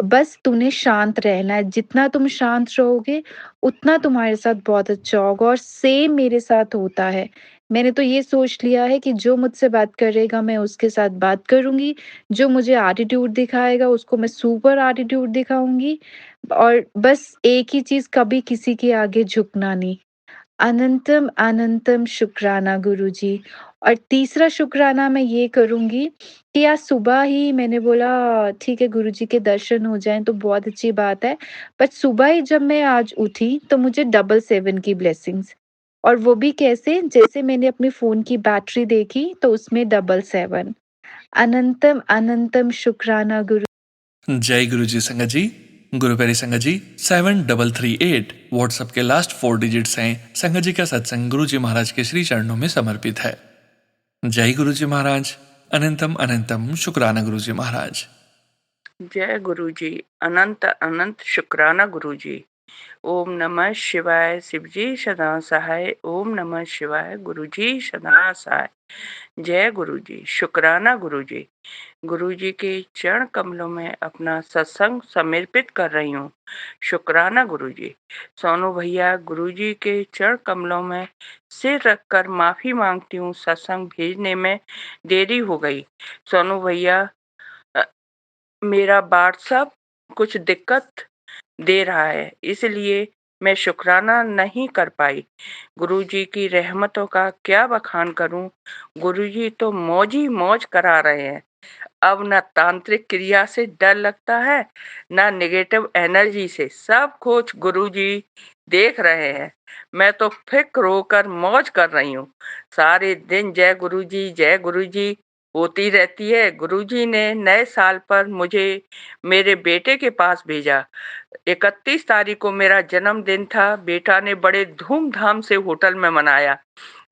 बस तूने शांत रहना है, जितना तुम शांत रहोगे, उतना तुम्हारे साथ बहुत अच्छा होगा और सेम मेरे साथ होता है। मैंने तो ये सोच लिया है कि जो मुझसे बात करेगा मैं उसके साथ बात करूँगी, जो मुझे एटीट्यूड दिखाएगा उसको मैं सुपर एटीट्यूड दिखाऊँगी। और बस एक ही चीज़, कभी किसी के आगे झुकना नहीं। अनंतम अनंतम शुक्राना गुरुजी। और तीसरा शुक्राना मैं ये करूँगी कि आज सुबह ही मैंने बोला ठीक है गुरुजी के दर्शन हो जाएँ तो बहुत अच्छी बात है। बट सुबह ही जब मैं आज उठी तो मुझे डबल 7 की ब्लेसिंग्स। और वो भी कैसे? जैसे मैंने अपने फ़ोन की बैटरी देखी तो उसमें डबल 7। अनंतम अनंतम शुक्राना गुरु। जय गुरु जी संगत जी। गुरु प्यारी संगत जी, 7338 व्हाट्सएप के लास्ट 4 डिजिट्स हैं। संगत जी का सत्संग गुरु जी महाराज के श्री चरणों में समर्पित है। जय गुरु जी महाराज। अनंतम अनंतम शुक्राना गुरु जी महाराज। जय गुरु जी, अनंत अनंत शुक्राना गुरु जी। ओम नमः शिवाय, शिव जी सदा सहाय। ओम नमः शिवाय, गुरु जी सदा सहाय। जय गुरु जी, शुक्राना गुरु जी। गुरु जी के चरण कमलों में अपना सत्संग समर्पित कर रही हूँ। शुक्राना गुरु जी। सोनू भैया, गुरु जी के चरण कमलों में सिर रखकर माफी मांगती हूँ, सत्संग भेजने में देरी हो गई। सोनू भैया, अ, मेरा व्हाट्सएप कुछ दिक्कत दे रहा है, इसलिए मैं शुक्राना नहीं कर पाई। गुरुजी की रहमतों का क्या बखान करूं, गुरुजी तो मौज ही मौज करा रहे हैं। अब ना तांत्रिक क्रिया से डर लगता है, ना नेगेटिव एनर्जी से। सब कुछ गुरुजी देख रहे हैं। मैं तो फिक्र होकर मौज कर रही हूँ। सारे दिन जय गुरुजी होती रहती है। गुरुजी ने नए साल पर मुझे मेरे बेटे के पास भेजा। 31 तारीख को मेरा जन्मदिन था। बेटा ने बड़े धूमधाम से होटल में मनाया।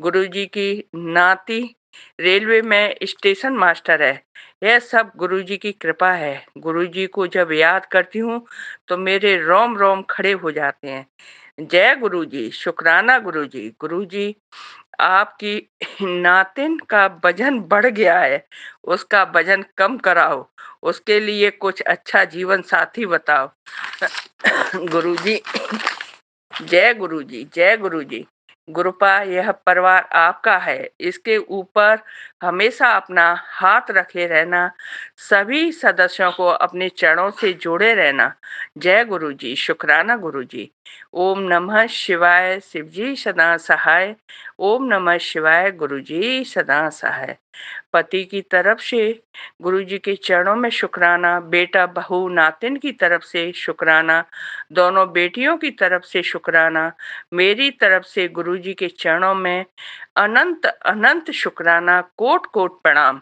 गुरुजी की नाती रेलवे में स्टेशन मास्टर है। यह सब गुरुजी की कृपा है। गुरुजी को जब याद करती हूँ तो मेरे रोम रोम खड़े हो जाते हैं। जय गुरुजी, शुक्राना गुरुजी। गुरुजी, आपकी नातिन का वजन बढ़ गया है, उसका वजन कम कराओ। उसके लिए कुछ अच्छा जीवन साथी बताओ। गुरुजी, जय गुरुजी, जय गुरुजी। गुरुपा, यह परिवार आपका है। इसके ऊपर हमेशा अपना हाथ रखे रहना। सभी सदस्यों को अपने चरणों से जोड़े रहना। जय गुरुजी, शुक्राना गुरुजी। ओम नमः शिवाय, शिवजी सदा सहाय। ओम नमः शिवाय, गुरुजी सदा सहाय। पति की तरफ से गुरुजी के चरणों में शुक्राना, बेटा बहू नातिन की तरफ से शुक्राना, दोनों बेटियों की तरफ से शुक्राना, मेरी तरफ से गुरुजी के चरणों में अनंत अनंत शुक्राना, कोट कोट प्रणाम।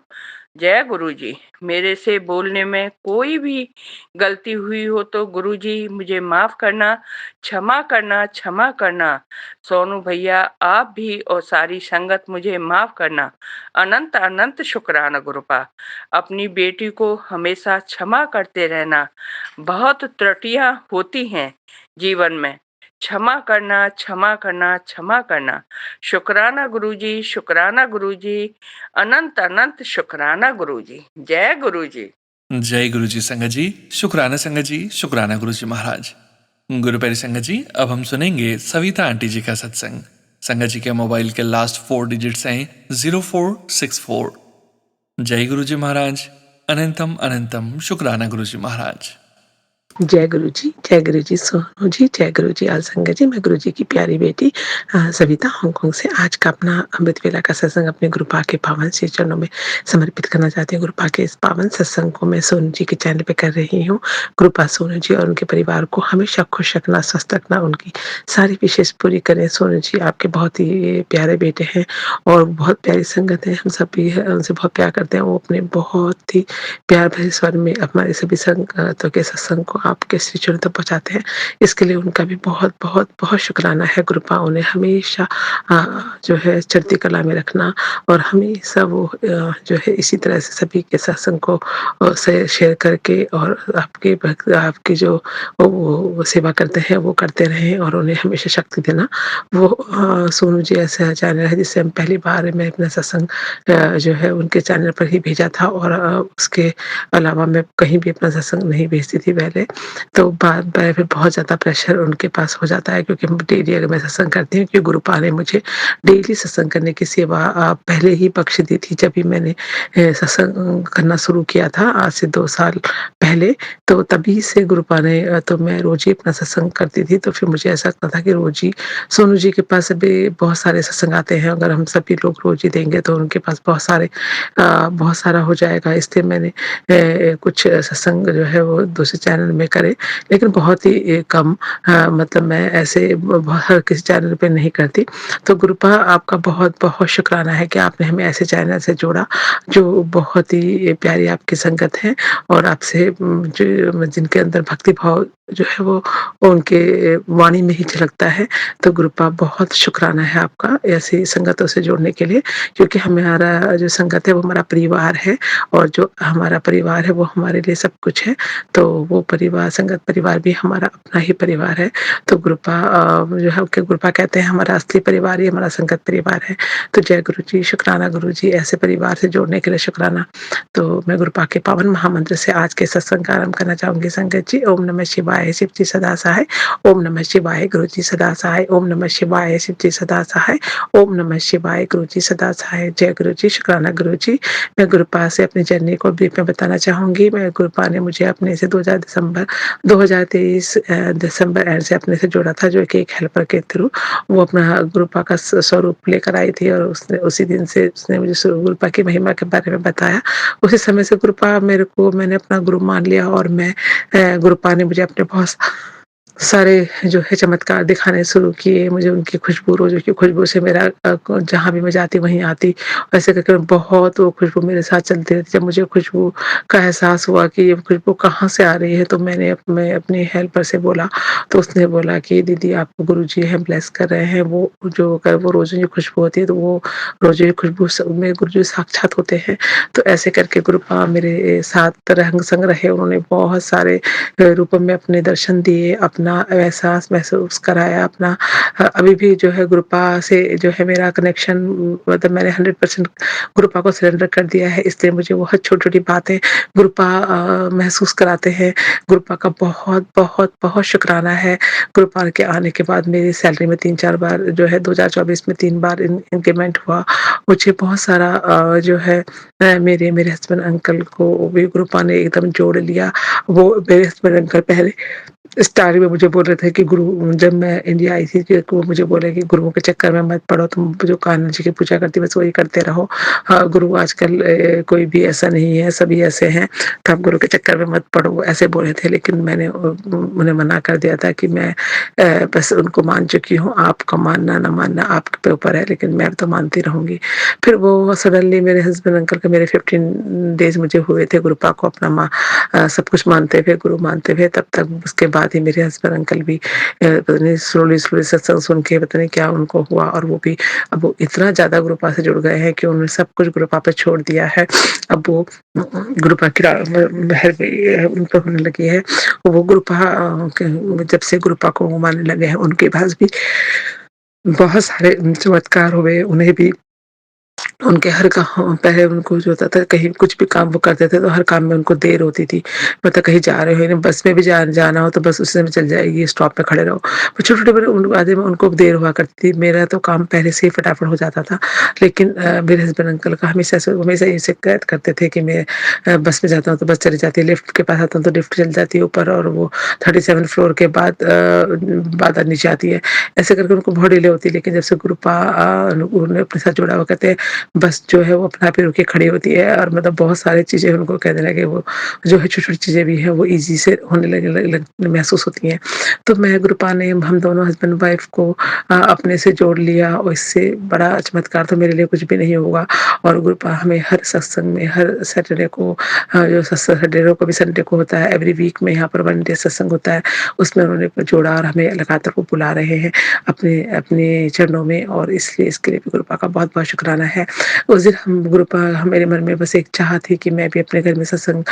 जय गुरुजी। मेरे से बोलने में कोई भी गलती हुई हो तो गुरुजी मुझे माफ करना, क्षमा करना, क्षमा करना। सोनू भैया, आप भी और सारी संगत मुझे माफ करना। अनंत अनंत शुक्राना गुरुपा। अपनी बेटी को हमेशा क्षमा करते रहना। बहुत त्रुटियां होती हैं जीवन में। क्षमा करना, क्षमा करना, क्षमा करना। शुक्राना गुरुजी, शुक्राना गुरुजी। अनंत अनंत शुक्राना गुरुजी। जय गुरुजी। जय गुरु जी संगत जी, शुक्राना संगत जी, शुक्राना गुरु जी महाराज। गुरु प्यारी संगत जी, अब हम सुनेंगे सविता आंटी जी का सत्संग। संगत जी के मोबाइल के लास्ट 4 डिजिट्स हैं 0464। जय गुरु जी महाराज। अनंतम अनंतम शुक्राना गुरु जी महाराज। जय गुरु जी, सोनू जी, जय गुरु जी, आल संगत जी। मैं गुरु जी की प्यारी बेटी सविता हांगकांग से आज का अपना अमृत वेला का सत्संग अपने गुरुपा के पावन श्री चरणों में समर्पित करना चाहती हूँ। गुरुपा के इस पावन सत्संग को मैं सोनू जी के चैनल पे कर रही हूँ। गुरुपा सोनू जी और उनके परिवार को हमेशा खुश रखना, स्वस्थ रखना, उनकी सारी विशेष पूरी करें। सोनू जी आपके बहुत ही प्यारे बेटे हैं और बहुत प्यारी संगत है। हम सब भी उनसे बहुत प्यार करते हैं। वो अपने बहुत ही प्यार भरे स्वर में हमारे सभी संगतों के सत्संग को आपके श्री चरणों तक पहुँचाते हैं। इसके लिए उनका भी बहुत बहुत बहुत शुक्राना है। गुरुपा उन्हें हमेशा जो है चढ़ती कला में रखना और हमेशा वो जो है इसी तरह से सभी के सत्संग को शेयर करके और आपकी जो वो सेवा करते हैं वो करते रहें और उन्हें हमेशा शक्ति देना। वो सोनू जी ऐसे चैनल है जिससे हम पहली बार मैं अपना सत्संग जो है उनके चैनल पर ही भेजा था और उसके अलावा मैं कहीं भी अपना सत्संग नहीं भेजती थी पहले। तो बार बार फिर बहुत ज़्यादा प्रेशर उनके पास हो जाता है क्योंकि डेली अगर मैं सत्संग करती हूँ, क्योंकि गुरुपा ने मुझे डेली सत्संग करने की सेवा पहले ही बख्श दी थी जब भी मैंने सत्संग करना शुरू किया था आज से 2 साल पहले। तो तभी से गुरुपा ने तो मैं रोज ही अपना सत्संग करती थी। तो फिर मुझे ऐसा लगता था कि रोज ही सोनू जी के पास अभी बहुत सारे सत्संग आते हैं, अगर हम सभी लोग रोज ही देंगे तो उनके पास बहुत सारा हो जाएगा। इसलिए मैंने कुछ सत्संग जो है वो दूसरे चैनल में करे, लेकिन बहुत ही कम, मतलब मैं ऐसे हर किसी चैनल पे नहीं करती। तो गुरुपा आपका बहुत बहुत शुक्राना है कि आपने हमें ऐसे चैनल से जोड़ा जो बहुत ही प्यारी आपकी संगत है और आपसे जो जिनके अंदर भक्ति भाव जो है वो उनके वाणी में ही झलकता है। तो गुरुपा बहुत शुक्राना है आपका ऐसी संगतों से जोड़ने के लिए, क्योंकि हमारा जो संगत है वो हमारा परिवार है और जो हमारा परिवार है वो हमारे लिए सब कुछ है। तो वो परिवार, संगत परिवार भी हमारा अपना ही परिवार है। तो गुरुपा जो है गुरुपा कहते हैं हमारा असली परिवार ही हमारा संगत परिवार है। तो जय गुरु जी, शुक्राना गुरु जी, ऐसे परिवार से जोड़ने के लिए शुक्राना। तो मैं गुरुपा के पावन महामंत्र से आज के सत्संग का आरंभ करना चाहूंगी। संगत जी, ओम नमः शिवाय। शिवाय शिव जी सदा सहाय। ओम नमः शिवाय गुरु जी सदा सहाय। ओम नमः शिवाय शिव जी सदा सहाय। ओम नमः शिवाय गुरु जी सदा सहाय। जय गुरु जी, शुक्राना गुरु जी। मैं गुरुपा से अपनी जर्नी को ब्रीफ में बताना चाहूँगी। मैं गुरुपा ने मुझे अपने से 2023 दिसंबर एंड से अपने से जोड़ा था, जो कि एक हेल्पर के थ्रू वो अपना गुरुपा का स्वरूप लेकर आई थी, और उसने उसी दिन से उसने मुझे गुरुपा की महिमा के बारे में बताया। उसी समय से गुरुपा मैंने अपना गुरु मान लिया, और मैं गुरुपा ने मुझे अपने बहुत सारे जो है चमत्कार दिखाने शुरू किए। मुझे उनकी खुशबू, रोज़ों की खुशबू से मेरा जहाँ भी मैं जाती वहीं आती। ऐसे करके बहुत वो खुशबू मेरे साथ चलती रहती। जब मुझे खुशबू का एहसास हुआ कि ये खुशबू कहाँ से आ रही है, तो मैं अपनी हेल्पर से बोला, तो उसने बोला कि दीदी आपको गुरुजी हैं ब्लेस कर रहे हैं। वो जो अगर वो रोज़ों की खुशबू होती है, तो वो रोज़ों की खुशबू में गुरुजी साक्षात होते हैं। तो ऐसे करके गुरुपा मेरे साथ रंग संग रहे। उन्होंने बहुत सारे रूपों में अपने दर्शन दिए, अपना एहसास महसूस कराया। अपना अभी भी जो है गुरुपा से जो है मेरा कनेक्शन, मतलब मैंने 100% गुरुपा को सरेंडर कर दिया है। इसलिए मुझे बहुत छोटी-छोटी बातें गुरुपा महसूस कराते हैं। गुरुपा का बहुत, बहुत, बहुत शुक्राना है। गुरुपा के आने के बाद मेरी सैलरी में 3-4 बार जो है 2024 में 3 बार इंक्रीमेंट हुआ। मुझे बहुत सारा जो है मेरे हस्बैंड अंकल को भी गुरुपा ने एकदम जोड़ लिया। वो मेरे हस्बैंड अंकल पहले स्टार्टिंग में मुझे बोल रहे थे कि गुरु, जब मैं इंडिया आई थी, कि वो मुझे बोले कि गुरुओं के चक्कर में मत पड़ो, तुम जो कान्हा जी की पूजा करती बस वही करते रहो। हाँ, गुरु आजकल कोई भी ऐसा नहीं है, सभी ऐसे हैं, तो आप गुरु के चक्कर में मत पड़ो, वो ऐसे बोले थे। लेकिन मैंने उन्हें मना कर दिया था कि मैं बस उनको मान चुकी हूँ, आपका मानना ना मानना आपके ऊपर है, लेकिन मैं तो मानती रहूँगी। फिर वो सडनली मेरे हस्बैंड अंकल के मेरे 15 डेज़ मुझे हुए थे गुरुपा को अपना सब कुछ मानते हुए, गुरु मानते हुए। तब तक उसके बाद ही मेरे हस्बैंड अंकल भी पता नहीं स्लोली सत्संग सुन के पता नहीं क्या उनको हुआ, और वो भी अब वो इतना ज़्यादा गुरुपा से जुड़ गए हैं कि उन्होंने सब कुछ गुरुपा पे छोड़ दिया है। अब वो गुरुपा की मेहर भी उन पर होने लगी है। वो गुरुपा जब से गुरुपा को वो मानने लगे हैं, उनके पास भी बहुत सारे चमत्कार हुए। उन्हें भी उनके हर काम, पहले उनको जो होता था कहीं कुछ भी काम वो करते थे, तो हर काम में उनको देर होती थी। मतलब कहीं जा रहे हो, यानी बस में भी जाना हो तो बस उस समय चल जाएगी, स्टॉप पे खड़े रहो। तो छोटे-छोटे बड़े उन बातें में उनको देर हुआ करती थी। मेरा तो काम पहले से ही फटाफट हो जाता था। लेकिन मेरे हस्बैंड अंकल का हमेशा ये शिकायत करते थे कि मैं बस में जाता हूँ तो बस चली जाती है, लिफ्ट के पास आता हूँ तो लिफ्ट चली जाती है ऊपर, और वो 37 फ्लोर के बाद नीचे आती है। ऐसे करके उनको बहुत डिले होती है। लेकिन जब से गुरुपा उन्होंने अपने साथ जोड़ा, वो कहते हैं बस जो है वो अपने आप ही रुक के खड़ी होती है, और मतलब बहुत सारी चीज़ें उनको कहने लगे, वो जो है छोटी-छोटी चीज़ें भी हैं वो ईज़ी से होने लग महसूस होती हैं। तो मैं गुरुपा ने हम दोनों हस्बैंड वाइफ को अपने से जोड़ लिया, और इससे बड़ा चमत्कार तो मेरे लिए कुछ भी नहीं होगा। और गुरुपा हमें हर सत्संग में हर सैटरडे को जो सैटरडे को भी संडे को होता है, एवरी वीक में यहाँ पर 1 डे सत्संग होता है, उसमें उन्होंने जोड़ा और हमें लगातार वो बुला रहे हैं अपने अपने चरणों में, और इसलिए इसके लिए भी गुरुपा का बहुत-बहुत शुक्राना है। उस दिन मेरे मन में बस एक चाह थी कि मैं भी अपने घर में सत्संग,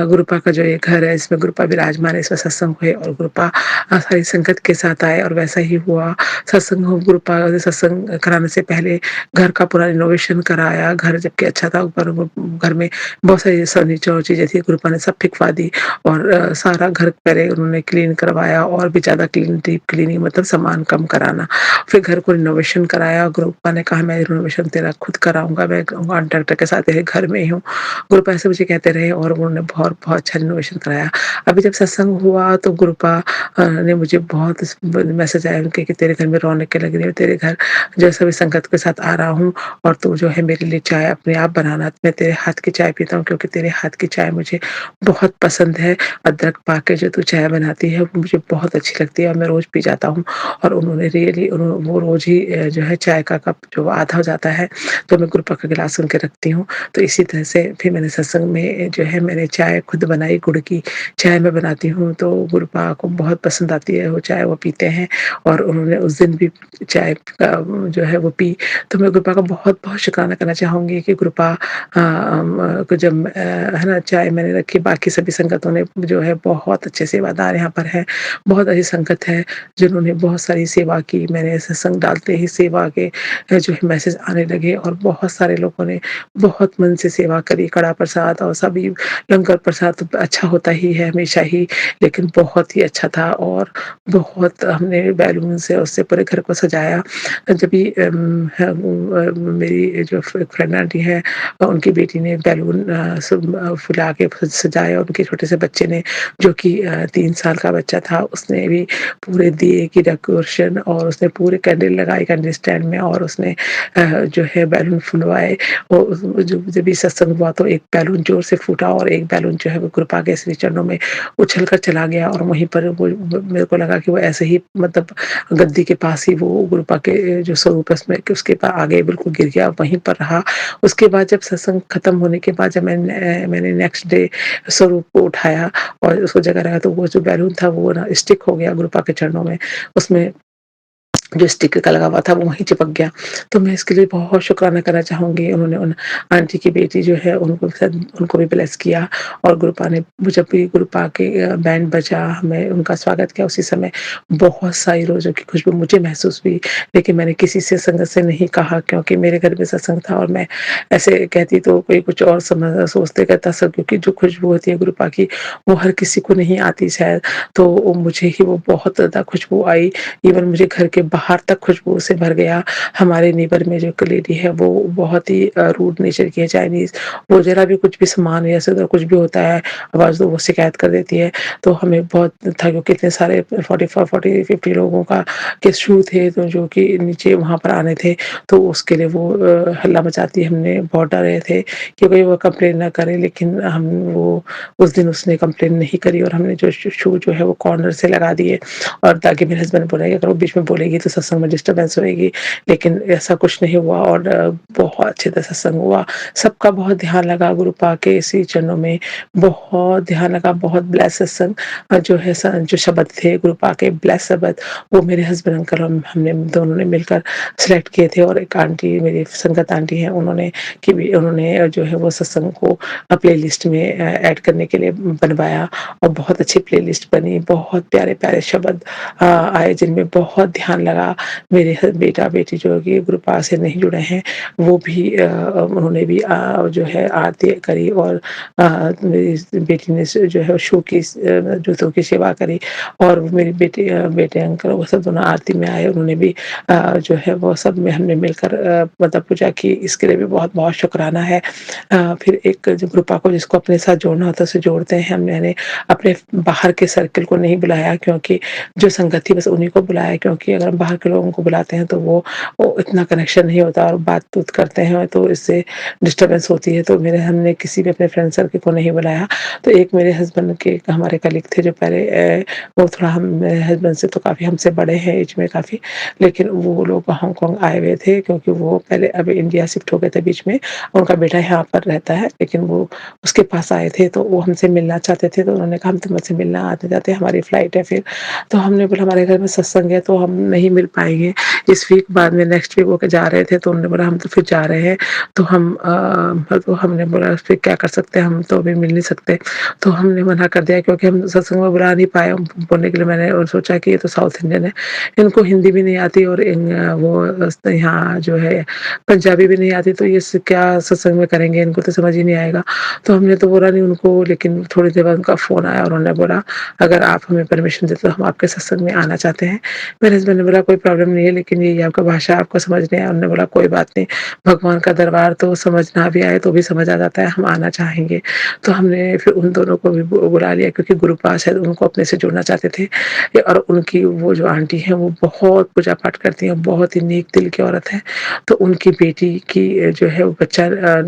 गुरुपा का जो ये घर है इसमें गुरुपा विराजमान है, इसमें सत्संग हुए और गुरुपा सारी संगत के साथ आए, और वैसा ही हुआ। गुरुपा ने सत्संग कराने से पहले घर का पूरा रिनोवेशन कराया। घर जबकि अच्छा था, ऊपर घर में बहुत सारी फर्नीचर और चीज़ें थी, गुरुपा ने सब फेंकवा दी, और सारा घर पहले उन्होंने क्लीन करवाया, और भी ज़्यादा डीप क्लीनिंग, मतलब सामान कम कराना। फिर घर को रिनोवेशन कराया। गुरुपा ने कहा मैं रिनोवेशन तेरा खुद कराऊँगा, मैं कॉन्ट्रैक्टर के साथ तेरे घर में ही हूँ। गुरुपा ऐसे मुझे कहते रहे, और उन्होंने बहुत बहुत अच्छा रिनोवेशन कराया। अभी जब सत्संग हुआ तो गुरुपा ने मुझे बहुत मैसेज आया उनके कि तेरे घर में रौनकें लग रही है, तेरे घर जो सभी संगत के साथ आ रहा हूँ, और तू जो है मेरे लिए चाय अपने आप बनाना, मैं तेरे हाथ की चाय पीता हूँ, क्योंकि तेरे हाथ की चाय मुझे बहुत पसंद है। अदरक पा के जो तू चाय बनाती है वो मुझे बहुत अच्छी लगती है, और मैं रोज़ पी जाता हूँ। और उन्होंने रियली वो रोज़ ही जो है चाय का कप जो आधा हो जाता है तो मैं गुरुपा का गिलास उनके रखती हूँ। तो इसी तरह से फिर मैंने सत्संग में जो है मैंने चाय खुद बनाई, गुड़ की चाय मैं बनाती हूँ, तो गुरुपा को बहुत पसंद आती है वो चाय, वो पीते हैं, और उन्होंने उस दिन भी चाय का जो है वो पी। तो मैं गुरुपा का बहुत-बहुत शुक्राना करना चाहूँगी कि गुरुपा को जब है ना चाय मैंने रखी, बाकी सभी संगतों ने जो है बहुत अच्छे सेवादार यहाँ पर हैं, बहुत अच्छी संगत है जिन्होंने बहुत सारी सेवा की। मैंने सत्संग डालते ही सेवा के जो है मैसेज आने लगे, और बहुत सारे लोगों ने बहुत मन से सेवा करी, कड़ा प्रसाद और सभी लंगर प्रसाद तो अच्छा होता ही है हमेशा ही, लेकिन बहुत ही अच्छा था और बहुत हमने बैलून से उससे पूरे घर को सजाया। जब भी मेरी जो फ्रेंड आंटी हैं उनकी बेटी ने बैलून फुला के सजाए और उनके छोटे से बच्चे ने जो कि 3 साल का बच्चा था उसने भी पूरे दिए की डेकोरेशन और उसने पूरे कैंडल लगाई कैंडल स्टैंड में और उसने जो है बैलून फुलवाए और जब भी सत्संग हुआ तो एक बैलून ज़ोर से फूटा और एक बैलून जो है वो कृपा के श्री चरणों में उछल कर चला गया और वहीं पर वो मेरे को लगा कि वो ऐसे ही मतलब गद्दी के पास ही वो गुरुपा के जो स्वरूप है उसमें कि उसके आगे बिल्कुल गिर गया, वहीं पर रहा। उसके बाद जब सत्संग खत्म होने के बाद जब मैंने नेक्स्ट डे स्वरूप को उठाया और उसको जगह रखा तो वो जो बैलून था वो ना स्टिक हो गया गुरुपा के चरणों में। उसमें जो स्टिकर का लगा हुआ था वो वहीं चिपक गया। तो मैं इसके लिए बहुत शुक्राना करना चाहूँगी। उन्होंने उन आंटी की बेटी जो है उनको भी ब्लेस किया और गुरुपा ने जब भी गुरुपा के बैंड बजा हमें उनका स्वागत किया उसी समय बहुत सारी रोज़ों की खुशबू मुझे महसूस हुई। लेकिन मैंने किसी से संगत से नहीं कहा क्योंकि मेरे घर में सत्संग था और मैं ऐसे कहती तो कोई कुछ और सोचते कहता सब क्योंकि जो खुशबू होती है गुरुपा की वो हर किसी को नहीं आती शायद। तो मुझे ही वो बहुत ज़्यादा खुशबू आई। इवन मुझे घर के बाहर तक खुशबू से भर गया। हमारे नेबर में जो एक लेडी है वो बहुत ही रूड नेचर की है चाइनीज़। वो ज़रा भी कुछ भी सामान या ऐसे कुछ भी होता है आवाज़ दो वो शिकायत कर देती है। तो हमें बहुत था क्योंकि इतने सारे 40-50 लोगों का के शू थे तो जो कि नीचे वहाँ पर आने थे तो उसके लिए वो हल्ला मचाती हमने बहुत डर रहे थे कि कोई वो कंप्लेन ना करे लेकिन हम वो उस दिन उसने कंप्लेन नहीं करी और हमने जो शू जो है वो कॉर्नर से लगा दिए और ताकि मेरे हस्बैंड बोले अगर वो बीच में बोलेगी तो सत्संग में डिस्टर्बेंस होएगी, लेकिन ऐसा कुछ नहीं हुआ और बहुत अच्छे से सत्संग हुआ। सबका बहुत ध्यान लगा गुरुपा के इसी चरणों में, बहुत ध्यान लगा, बहुत ब्लेस सत्संग जो है जो शब्द थे गुरुपा के ब्लेस शब्द वो मेरे हस्बैंड अंकल हमने दोनों ने मिलकर सेलेक्ट किए थे और एक आंटी मेरी संगत आंटी हैं उन्होंने जो है वो सत्संग को प्लेलिस्ट में ऐड करने के लिए बनवाया और बहुत अच्छी प्लेलिस्ट बनी, बहुत प्यारे-प्यारे शब्द आए जिनमें बहुत ध्यान लगा। मेरे बेटा-बेटी जो कि गुरुपा से नहीं जुड़े हैं वो भी उन्होंने भी जो है आरती करी और मेरी बेटी ने जो है शो की जूतों की सेवा करी और मेरी बेटे अंकल वो सब दोनों आरती में आए उन्होंने भी जो है वो सब में हमने मिलकर मतलब पूजा की। इसके लिए भी बहुत-बहुत शुक्राना है। फिर एक जो गुरुपा को जिसको अपने साथ जोड़ना होता है उसे जोड़ते हैं। मैंने अपने बाहर के सर्कल को नहीं बुलाया क्योंकि जो संगत थी बस उन्हीं को बुलाया क्योंकि अगर हम बाहर के लोगों को बुलाते हैं तो वो इतना कनेक्शन नहीं होता और बात-तूत करते हैं तो इससे डिस्टर्बेंस होती है। तो हमने किसी भी अपने फ्रेंड सर्कल को नहीं बुलाया। तो एक मेरे हस्बैंड के हमारे कलीग थे जो पहले वो थोड़ा हम मेरे हस्बैंड से तो काफ़ी हमसे बड़े हैं एज में काफ़ी, लेकिन वो लोग हांगकांग आए हुए थे क्योंकि वो पहले अभी इंडिया शिफ्ट हो गए थे बीच में। उनका बेटा यहाँ पर रहता है लेकिन वो उसके पास आए थे तो वो हमसे मिलना चाहते थे तो उन्होंने कहा हम तुमसे मिलना आते-जाते हमारी फ्लाइट है फिर। तो हमने बोला हमारे घर में सत्संग है तो हम नहीं मिल पाएँगे। इस वीक बाद में नेक्स्ट वीक वो के जा रहे थे तो उन्होंने बोला हम तो फिर जा रहे हैं तो तो हमने बोला फिर क्या कर सकते हैं हम तो अभी मिल नहीं सकते। तो हमने मना कर दिया क्योंकि हम सत्संग में बुला नहीं पाए बोलने के लिए मैंने और सोचा कि ये तो साउथ इंडियन है, इनको हिंदी भी नहीं आती और वो यहाँ जो है पंजाबी भी नहीं आती तो ये क्या सत्संग में करेंगे इनको तो समझ ही नहीं आएगा। तो हमने तो बोला नहीं उनको लेकिन थोड़ी देर बाद उनका फ़ोन आया और उन्होंने बोला अगर आप हमें परमिशन देते तो हम आपके सत्संग में आना चाहते हैं। मेरे हस्बैंड ने बोला कोई प्रॉब्लम नहीं है लेकिन ये आपका भाषा आपको समझ नहीं आया। उन्होंने बोला कोई बात नहीं, भगवान का दरबार तो समझ ना भी आए तो भी समझ आ जाता है, हम आना चाहेंगे। तो हमने फिर उन दोनों को भी बुला लिया क्योंकि गुरुपा शायद उनको अपने से जोड़ना चाहते थे और उनकी वो जो आंटी हैं वो बहुत पूजा पाठ करती हैं, बहुत ही नेक दिल की औरत हैं। तो उनकी बेटी की जो है वो बच्चा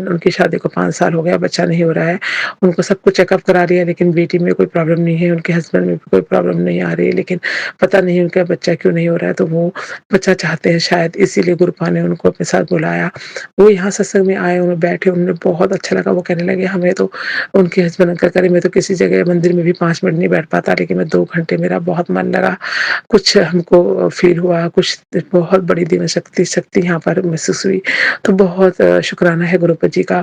उनकी शादी को 5 साल हो गया, बच्चा नहीं हो रहा है। उनको सब कुछ चेकअप करा लिया लेकिन बेटी में कोई प्रॉब्लम नहीं है, उनके हस्बैंड में भी कोई प्रॉब्लम नहीं आ रही है लेकिन पता नहीं उनका बच्चा क्यों नहीं हो रहा है। तो वो बच्चा चाहते हैं शायद इसीलिए गुरुपा ने उनको अपने साथ बुलाया। वो यहाँ सत्संग में आए, उन्हें बैठे, उन्हें बहुत अच्छा लगा। वो कहने लगे हमें तो उनके हस्बैंड अंकल कह रहे मैं तो किसी जगह मंदिर में भी 5 मिनट नहीं बैठ पाता लेकिन मैं 2 घंटे मेरा बहुत मन लगा। कुछ हमको फ़ील हुआ, कुछ बहुत बड़ी दिव्य शक्ति यहाँ पर महसूस हुई। तो बहुत शुक्राना है गुरुपा जी का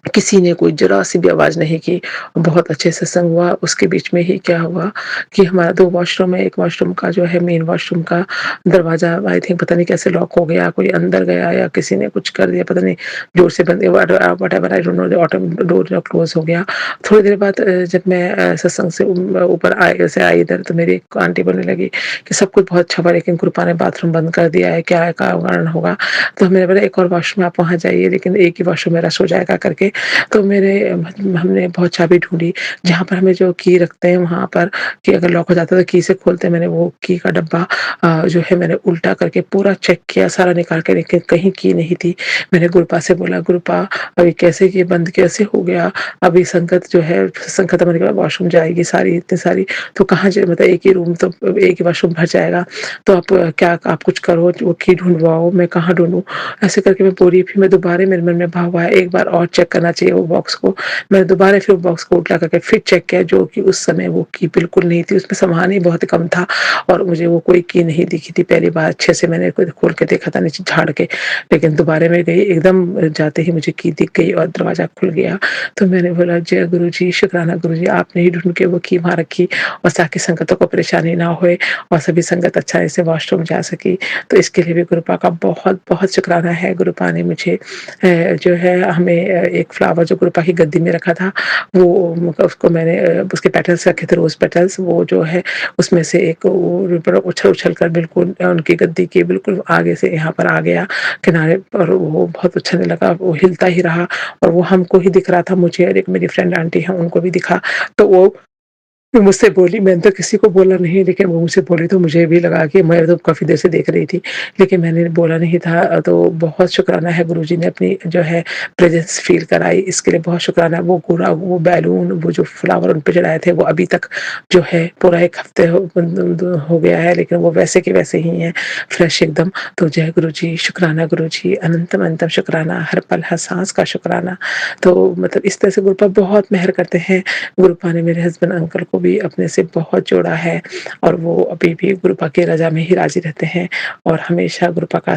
किसी ने कोई ज़रा-सी भी आवाज़ नहीं की। बहुत अच्छे से सत्संग हुआ। उसके बीच में ही क्या हुआ कि हमारा 2 वॉशरूम है, एक वॉशरूम का जो है मेन वॉशरूम का दरवाज़ा आई थिंक पता नहीं कैसे लॉक हो गया, कोई अंदर गया या किसी ने कुछ कर दिया, पता नहीं ज़ोर से बंद whatever I don't know, auto door close हो गया। थोड़ी देर बाद जब मैं सत्संग से ऊपर आई इधर, तो मेरी एक आंटी बोलने लगी कि सब कुछ बहुत अच्छा हुआ, लेकिन कृपा ने बाथरूम बंद कर दिया है, क्या कारण होगा? तो मैंने बोला एक और वॉशरूम आप वहाँ जाइए, लेकिन एक ही वॉशरूम मेरा सो जाएगा करके। तो हमने बहुत चाबी ढूँढी, जहाँ पर हमें जो की रखते हैं वहाँ पर, कि अगर लॉक हो जाता है तो की से खोलते हैं। मैंने वो की का डब्बा जो है मैंने उल्टा करके पूरा चेक किया, सारा निकाल के, लेकिन कहीं की नहीं थी। मैंने गुरपा से बोला, "गुरपा, अभी कैसे ये बंद कैसे हो गया? अभी संगत जो है सत्संग खत्म होने के बाद वॉशरूम जाएगी सारी, इतनी सारी, तो कहाँ ज मतलब एक ही रूम तो एक ही वॉशरूम भर जाएगा। तो आप कुछ करो, वो की ढूँढवाओ, मैं कहाँ ढूँढूँ?" ऐसे करके मैं पूरी फिर मैं दोबारा मेरे मन में भाव आया, एक बार और चेक करना चाहिए वो बॉक्स को। मैंने दोबारा फिर बॉक्स को उल्टा करके फिर चेक किया, जो कि उस समय वो की बिल्कुल नहीं थी, उसमें सामान ही बहुत कम था और मुझे वो कोई की नहीं दिखी थी। पहली बार अच्छे से मैंने खुद खोल के देखा था नीचे झाड़ के, लेकिन दोबारा मैं गई, एकदम जाते ही मुझे की दिख गई और दरवाज़ा खुल गया। तो मैंने बोला, "जय गुरुजी, शुक्राना गुरुजी, आपने ही ढूँढ के वो की वहाँ रखी और ताकि संगतों को परेशानी ना होए और सभी संगत अच्छा से वॉशरूम जा सके।" तो इसके लिए भी गुरुपा का बहुत-बहुत शुक्राना है। गुरुपा ने मुझे जो है हमें एक फ्लावर जो गुरुपा की गद्दी में रखा था, वो उसको मैंने उसके पेटल्स रखे थे, रोज़ पेटल्स, वो जो है उसमें से एक वो बड़ा उछल-उछल कर बिल्कुल उनकी गद्दी के बिल्कुल आगे से यहाँ पर आ गया किनारे पर। वो बहुत अच्छा नहीं लगा, वो हिलता ही रहा और वो हमको ही दिख रहा था, मुझे और एक मेरी फ्रेंड आंटी हैं उनको भी दिखा। तो वो फिर मुझसे बोली, मैंने तो किसी को बोला नहीं, लेकिन वो मुझसे बोली तो मुझे भी लगा कि मैं तो काफ़ी देर से देख रही थी, लेकिन मैंने बोला नहीं था। तो बहुत शुक्राना है गुरुजी ने अपनी जो है प्रेज़ेंस फ़ील कराई, इसके लिए बहुत शुक्राना है। वो बैलून, वो जो फ्लावर उन पे चढ़ाए थे, वो अभी तक जो है पूरा 1 हफ़्ते हो गया है, लेकिन वो वैसे के वैसे ही हैं, फ्रेश एकदम। तो जय गुरुजी, शुक्राना गुरुजी, अनंतम-अनंतम शुक्राना, हर पल हर साँस का शुक्राना। तो मतलब इस तरह से गुरुपा बहुत मेहर करते हैं। गुरुपा ने मेरे हस्बैंड अंकल को भी अपने से बहुत जोड़ा है और वो अभी भी गुरुपा की रज़ा में ही राज़ी रहते हैं और हमेशा गुरुपा का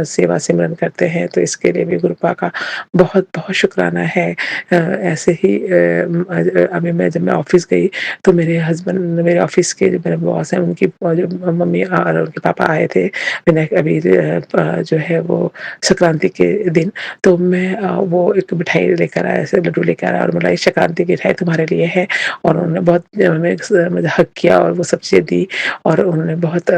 सेवा सिमरन करते हैं। तो इसके लिए भी गुरुपा का बहुत-बहुत शुक्राना है। ऐसे ही अभी जब मैं ऑफ़िस गई, तो मेरे हस्बैंड, मेरे ऑफ़िस के जो मेरे बॉस हैं, उनकी जो मम्मी और उनके पापा आए थे अभी जो है वो संक्रांति के दिन। तो मैं वो एक मिठाई लेकर आया, ऐसे लड्डू लेकर आया और बोला, "ये संक्रांति की मिठाई तुम्हारे लिए है।" और उन्होंने बहुत हमें मुझे हग किया और वो सब चीज़ें दी और उन्होंने बहुत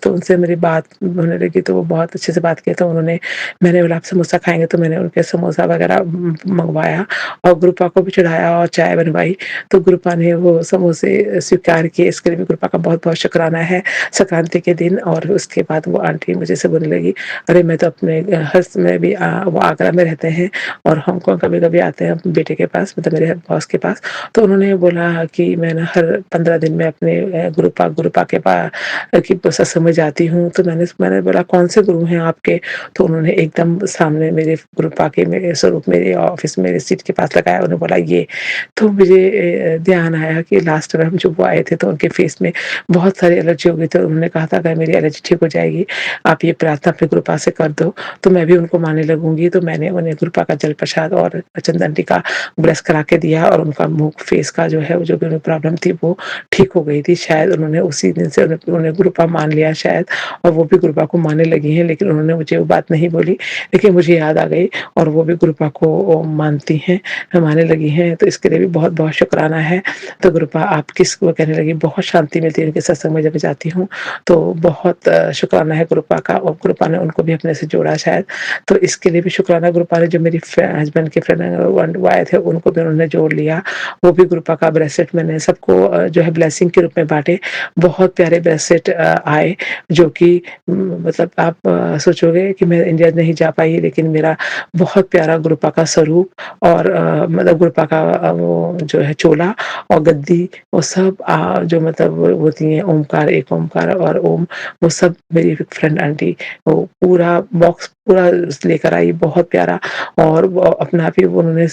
तो उनसे मेरी बात होने लगी, तो वो बहुत अच्छे से बात किया। तो मैंने बोला, "आप समोसा खाएँगे?" तो मैंने उनके समोसा वगैरह मँगवाया और गुरुपा को भी चढ़ाया और चाय बनवाई। तो गुरुपा ने वो समोसे स्वीकार किए, इसके लिए भी गुरुपा का बहुत-बहुत शुक्राना है। संक्रांति के दिन और उसके बाद वो आंटी मुझे से बोलने लगी, "अरे मैं तो अपने हर समय भी वो आगरा में रहते हैं और हांगकांग कभी-कभी आते हैं अपने बेटे के पास, मतलब मेरे बॉस के पास।" तो उन्होंने बोला कि मैं ना हर 15 दिन में अपने गुरुपा के की सत्संग में जाती हूँ। तो मैंने बोला, "कौन से गुरु हैं आपके?" तो उन्होंने एकदम सामने मेरे गुरुपा के मेरे स्वरूप मेरे ऑफ़िस में मेरे सीट के पास लगाया। उन्होंने बोला, "ये।" तो मुझे ध्यान आया कि लास्ट टाइम जब वो आए थे तो उनके फेस में बहुत सारी एलर्जी हो गई थी। उन्होंने कहा था, "अगर मेरी एलर्जी ठीक हो जाएगी, आप ये प्रार्थना अपने गुरुपा से कर दो, तो मैं भी उनको मानने लगूँगी।" तो मैंने उन्हें गुरुपा का जल प्रसाद और चंदन टीका ब्लेस करा के दिया और उनका मुँह फेस का जो है वो जो भी उन्हें प्रॉब्लम थी वो ठीक हो गई थी। शायद उन्होंने उसी दिन से उन्होंने गुरुपा मान लिया शायद और वो भी गुरुपा को मानने लगी हैं, लेकिन उन्होंने मुझे वो बात नहीं बोली, लेकिन मुझे याद आ गई और वो भी गुरुपा को मानती हैं, मानने लगी हैं। तो इसके लिए भी बहुत-बहुत शुक्राना है। तो गुरुपा आप किसको कहने लगी, बहुत शांति मिलती है उनके सत्संग में जब मैं जाती हूँ, तो बहुत शुक्राना है गुरुपा का और गुरुपा ने उनको भी अपने से जोड़ा शायद। तो इसके लिए भी शुक्राना गुरुपा ने, जो मेरी हस्बैंड के फ्रेंड वो आए थे उनको भी उन्होंने जोड़ लिया। वो भी गुरुपा का ब्रेसलेट मैंने सबको जो है ब्लेसिंग के रूप में बाँटे। बहुत प्यारे ब्रेसलेट आए, जो कि मतलब आप सोचोगे कि मैं इंडिया नहीं जा पाई, लेकिन मेरा बहुत प्यारा गुरुपा का स्वरूप और मतलब गुरुपा का वो जो है चोला और गद्दी, वो सब जो मतलब वो होती हैं ओमकार, एक ओमकार और ओम, वो सब मेरी फ्रेंड आंटी वो पूरा बॉक्स पूरा लेकर आई, बहुत प्यारा। और वो अपना भी उन्होंने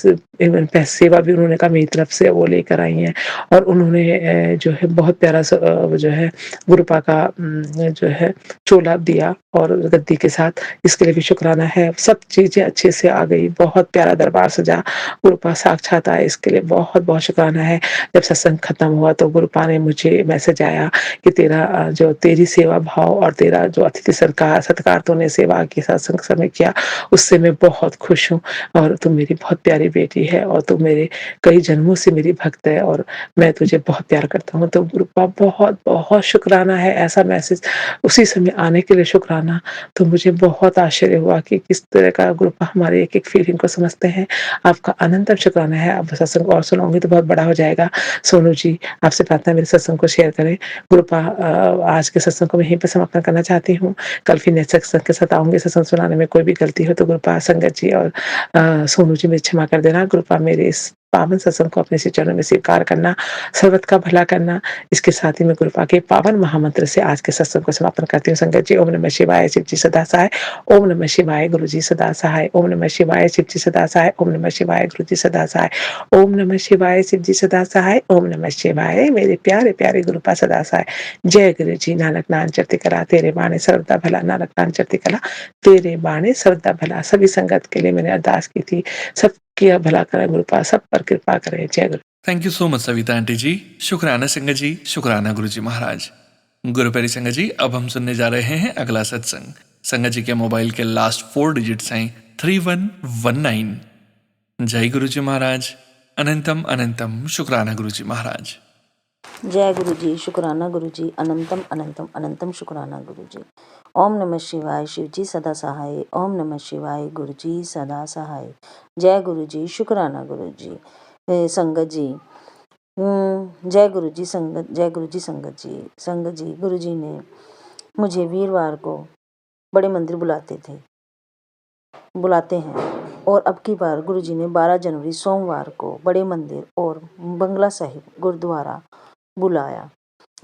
इवन सेवा भी उन्होंने कहा मेरी तरफ से वो लेकर आई हैं। और उन्होंने जो है बहुत प्यारा वो जो है गुरुपा का जो है चोला दिया और गद्दी के साथ, इसके लिए भी शुक्राना है। सब चीज़ें अच्छे से आ गई, बहुत प्यारा दरबार सजा, गुरुपा साक्षात आए, इसके लिए बहुत-बहुत शुक्राना है। जब सत्संग खत्म हुआ तो गुरुपा ने मुझे मैसेज आया कि तेरा जो तेरी सेवा भाव और तेरा जो अतिथि सत्कार तूने सेवा की सत्संग समय किया, उससे मैं बहुत खुश हूँ और तू मेरी बहुत प्यारी बेटी है और तू मेरे कई जन्मों से मेरी भक्त है और मैं तुझे बहुत प्यार करता हूँ। तो गुरुपा बहुत-बहुत शुक्राना है, ऐसा मैसेज उसी समय आने के लिए शुक्राना। तो मुझे बहुत आश्चर्य हुआ कि किस तरह का गुरुपा हमारे एक-एक फीलिंग को समझते हैं। आपका अनंतम शुक्राना है। अब सत्संग और सुनाऊँगी तो बहुत बड़ा हो जाएगा। सोनू जी, आपसे प्रार्थना है मेरे सत्संग को शेयर करें। गुरुपा आज के सत्संग को मैं यहीं पे समापन करना चाहती हूँ। कल फिर नेक्स्ट सत्संग के साथ आऊँगी। सत्संग सुनाने में कोई भी गलती हो तो गुरुपा, संगत जी और सोनू जी मुझे क्षमा कर देना। गुरुपा मेरे इस पावन सत्संग को अपने श्री चरणों में स्वीकार करना, सर्वत का भला करना। इसके साथ ही मैं गुरुपा के पावन महामंत्र से आज के सत्संग को समापन करती हूँ। संगत जी, ओम नमः शिवाय, शिव जी सदा सहाय। ओम नमः शिवाय, गुरु जी सदा सहाय। ओम नमः शिवाय, शिव जी सदा सहाय। ओम नमः शिवाय, गुरु जी सदा सहाय। ओम नमः शिवाय, शिव जी सदा सहाय। ओम नमः शिवाय, मेरे प्यारे प्यारे गुरुपा सदा सहाय। जय गुरु जी। नानक नाम चढ़ती कला, तेरे बाणे सर्वदा भला। नानक नाम चढ़ती कला, तेरे बाणे सर्वदा भला। सभी संगत के लिए मैंने अरदास की थी, सबकी भला करें गुरुपा, सब पर कृपा करें। जय गुरु। Thank you so much Savita aunty ji. शुक्राना संगत जी, शुक्राना गुरु जी महाराज। गुरु प्यारी संगत जी, अब हम सुनने जा रहे हैं अगला सत्संग। संगत जी के मोबाइल के लास्ट 4 डिजिट्स हैं 3119। जय गुरु जी महाराज। अनंतम अनंतम शुक्राना गुरु जी महाराज। जय गुरु जी, शुक्राना गुरु जी, अनंतम अनंतम अनंतम शुक्राना गुरु जी। ओम नमः शिवाय, शिव जी सदा सहाय। ओम नमः शिवाय, गुरु जी सदा सहाय। जय गुरु जी, शुक्राना गुरु जी। संगत जी, जय गुरु जी। संगत, जय गुरु जी। संगत जी, संगत जी, गुरु जी ने मुझे वीरवार को बड़े मंदिर बुलाते हैं और अब की बार गुरु जी ने 12 जनवरी सोमवार को बड़े मंदिर और बंगला साहिब गुरुद्वारा बुलाया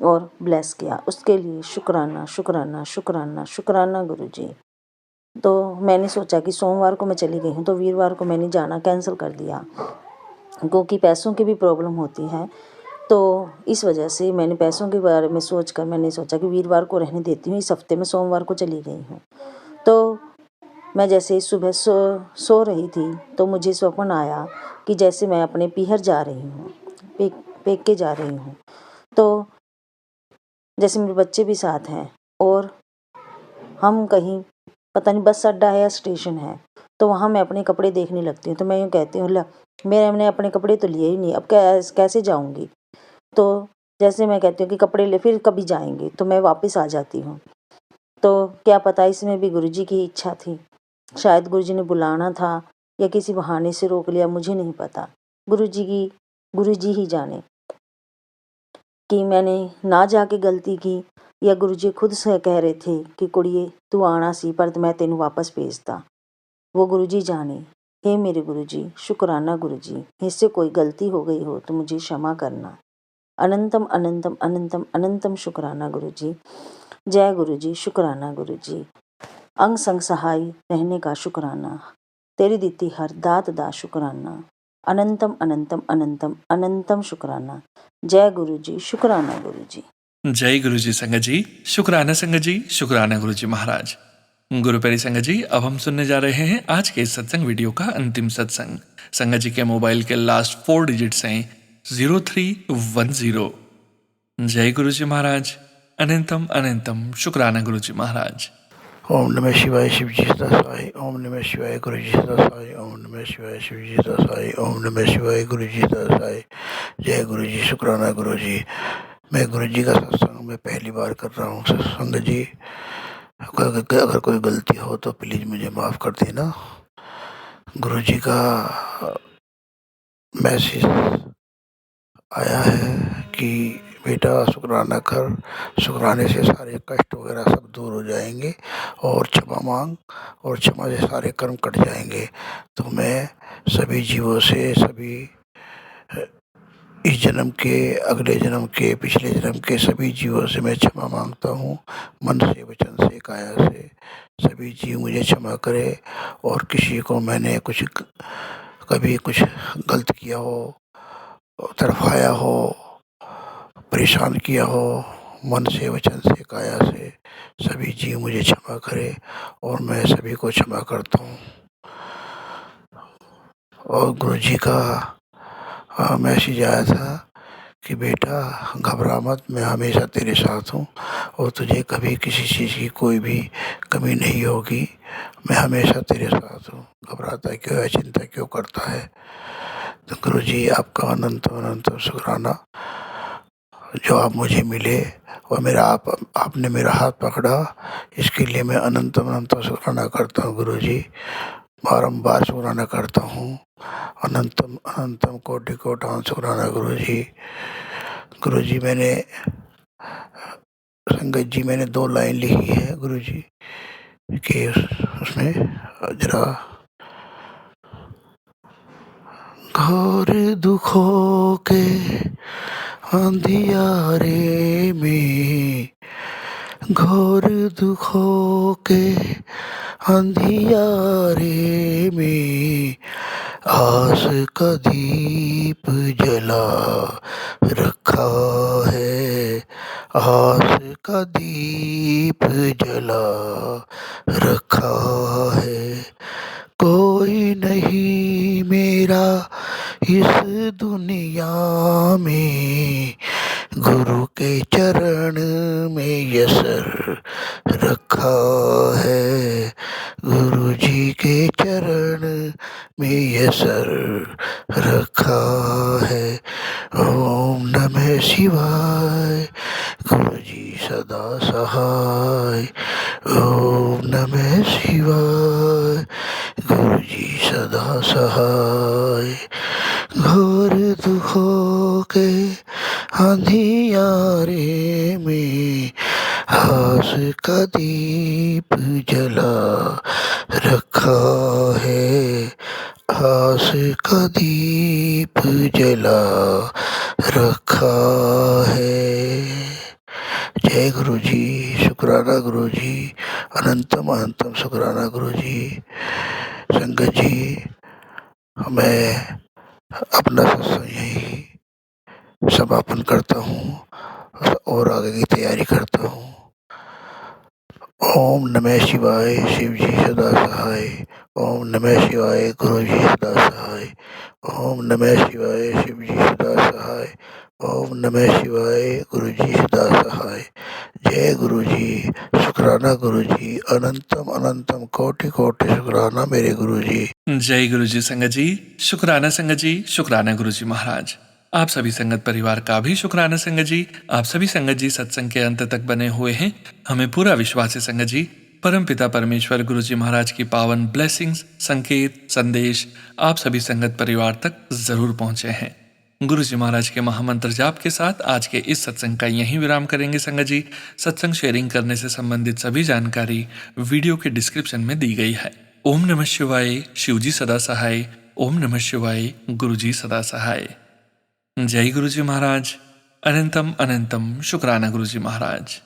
और ब्लेस किया। उसके लिए शुक्राना शुक्राना शुक्राना शुक्राना गुरु जी। तो मैंने सोचा कि सोमवार को मैं चली गई हूँ तो वीरवार को मैंने जाना कैंसिल कर दिया, क्योंकि पैसों की भी प्रॉब्लम होती है। तो इस वजह से मैंने पैसों के बारे में सोचकर मैंने सोचा कि वीरवार को रहने देती हूँ, इस हफ्ते में सोमवार को चली गई हूँ। तो मैं जैसे सुबह सो रही थी तो मुझे स्वप्न आया कि जैसे मैं अपने पीहर जा रही हूँ, पेके जा रही हूँ। तो जैसे मेरे बच्चे भी साथ हैं और हम कहीं, पता नहीं बस अड्डा है या स्टेशन है, तो वहाँ मैं अपने कपड़े देखने लगती हूँ। तो मैं यूँ कहती हूँ, ला मैंने अपने कपड़े तो लिए ही नहीं, अब कैसे जाऊँगी। तो जैसे मैं कहती हूँ कि कपड़े ले, फिर कभी जाएंगे, तो मैं वापस आ जाती हूँ। तो क्या पता इसमें भी गुरु जी की इच्छा थी, शायद गुरु जी ने बुलाना था या किसी बहाने से रोक लिया, मुझे नहीं पता। गुरु जी ही जाने कि मैंने ना जाके गलती की या गुरु जी खुद से कह रहे थे कि कुड़िए तू आना सी पर मैं तेनू वापस भेजता। वो गुरु जी जाने। हे मेरे गुरु जी, शुक्राना गुरु जी, इससे कोई गलती हो गई हो तो मुझे क्षमा करना। अनंतम अनंतम अनंतम अनंतम शुक्राना गुरु जी। जय गुरु जी, शुक्राना गुरु जी। अंग संग सहाय रहने का शुक्राना, तेरी दीती हर दात दा शुक्राना। अनंतम अनंतम अनंतम अनंतम शुक्राना। जय गुरु जी, शुक्राना गुरु जी। जय गुरु जी संगत जी, शुक्राना संगत जी, शुक्राना गुरु जी महाराज। गुरु प्यारी संगत जी, अब हम सुनने जा रहे हैं आज के इस सत्संग वीडियो का अंतिम सत्संग। संगत जी के मोबाइल के लास्ट 4 डिजिट्स हैं 0310। जय गुरु जी महाराज। अनंतम अनंतम शुक्राना गुरु जी महाराज। ओम नमः शिवाय, शिव जी सदा सहाय। ओम नमः शिवाय, गुरु जी सदा सहाय। ओम नमः शिवाय, शिव जी सदा सहाय। ओम नमः शिवाय, गुरु जी सदा सहाय। जय गुरु जी, शुक्राना गुरु जी। मैं गुरु जी का सत्संग में पहली बार कर रहा हूँ। सत्संग जी, अगर कोई गलती हो तो प्लीज़ मुझे माफ़ कर देना। गुरु जी का मैसेज आया है कि बेटा शुक्राना कर, शुक्राने से सारे कष्ट वगैरह सब दूर हो जाएंगे और क्षमा मांग और क्षमा से सारे कर्म कट जाएंगे। तो मैं सभी जीवों से, सभी इस जन्म के, अगले जन्म के, पिछले जन्म के सभी जीवों से मैं क्षमा मांगता हूँ, मन से, वचन से, काया से, सभी जीव मुझे क्षमा करे। और किसी को मैंने कभी कुछ गलत किया हो, तरफाया हो, परेशान किया हो, मन से, वचन से, काया से, सभी जीव मुझे क्षमा करे और मैं सभी को क्षमा करता हूँ। और गुरु जी का मैसेज आया था कि बेटा घबरा मत, मैं हमेशा तेरे साथ हूँ और तुझे कभी किसी चीज़ की कोई भी कमी नहीं होगी। मैं हमेशा तेरे साथ हूँ, घबराता क्यों है, चिंता क्यों करता है। तो गुरु जी आपका अनंत अनंत शुक्राना जो आप मुझे मिले और आपने मेरा हाथ पकड़ा, इसके लिए मैं अनंत अनंत शुक्राना करता हूँ गुरु जी, बारंबार शुक्राना करता हूँ। अनंतम अनंतम कोटि कोटान शुक्राना गुरु जी। गुरु जी संगत जी मैंने 2 लाइन लिखी है गुरु जी कि उसमें जरा, घोर दुखों के अंधियारे में, घोर दुखों के अंधियारे में आस का दीप जला रखा है, आस का दीप जला रखा है। कोई नहीं मेरा इस दुनिया में, गुरु के चरण में यसर रखा है, गुरु जी के चरण में यसर रखा है। ओम नमः शिवाय, गुरु जी सदा सहाय। ओम नमः शिवाय, गुरु जी सदा सहाय। घोर दुखों के अंधियारे में आस का दीप जला रखा है, आस का दीप जला रखा है। जय गुरु जी, शुक्राना गुरु जी, अनंतम अनंतम शुक्राना गुरु जी। संगत जी, मैं अपना सत्संग यही समापन करता हूँ और आगे की तैयारी करता हूँ। ओम नमः शिवाय, शिव जी सदा सहाय। ओम नमः शिवाय, गुरु जी सदा सहाय। ओम नमः शिवाय, शिव जी सदा सहाय। ओम नमः शिवाय, गुरु जी सदा सहाय। जय गुरु जी, शुक्राना गुरु जी, अनंतम अनंतम कोटि कोटि शुक्राना मेरे गुरु जी। जय गुरु जी संगत जी, शुक्राना संगत जी, शुक्राना गुरु जी महाराज। आप सभी संगत परिवार का भी शुक्राना संगत जी। आप सभी संगत जी सत्संग के अंत तक बने हुए हैं। हमें पूरा विश्वास है संगत जी, परम पिता परमेश्वर गुरु जी महाराज की पावन ब्लेसिंग्स, संकेत, संदेश आप सभी संगत परिवार तक जरूर पहुंचे हैं। गुरु जी महाराज के महामंत्र जाप के साथ आज के इस सत्संग का यहीं विराम करेंगे संगत जी। सत्संग शेयरिंग करने से संबंधित सभी जानकारी वीडियो के डिस्क्रिप्शन में दी गई है। ओम नमः शिवाय, शिव जी सदा सहाय। ओम नमः शिवाय, गुरु जी सदा सहाय। जय गुरु जी महाराज, अनंतम अनंतम शुक्राना गुरु जी महाराज।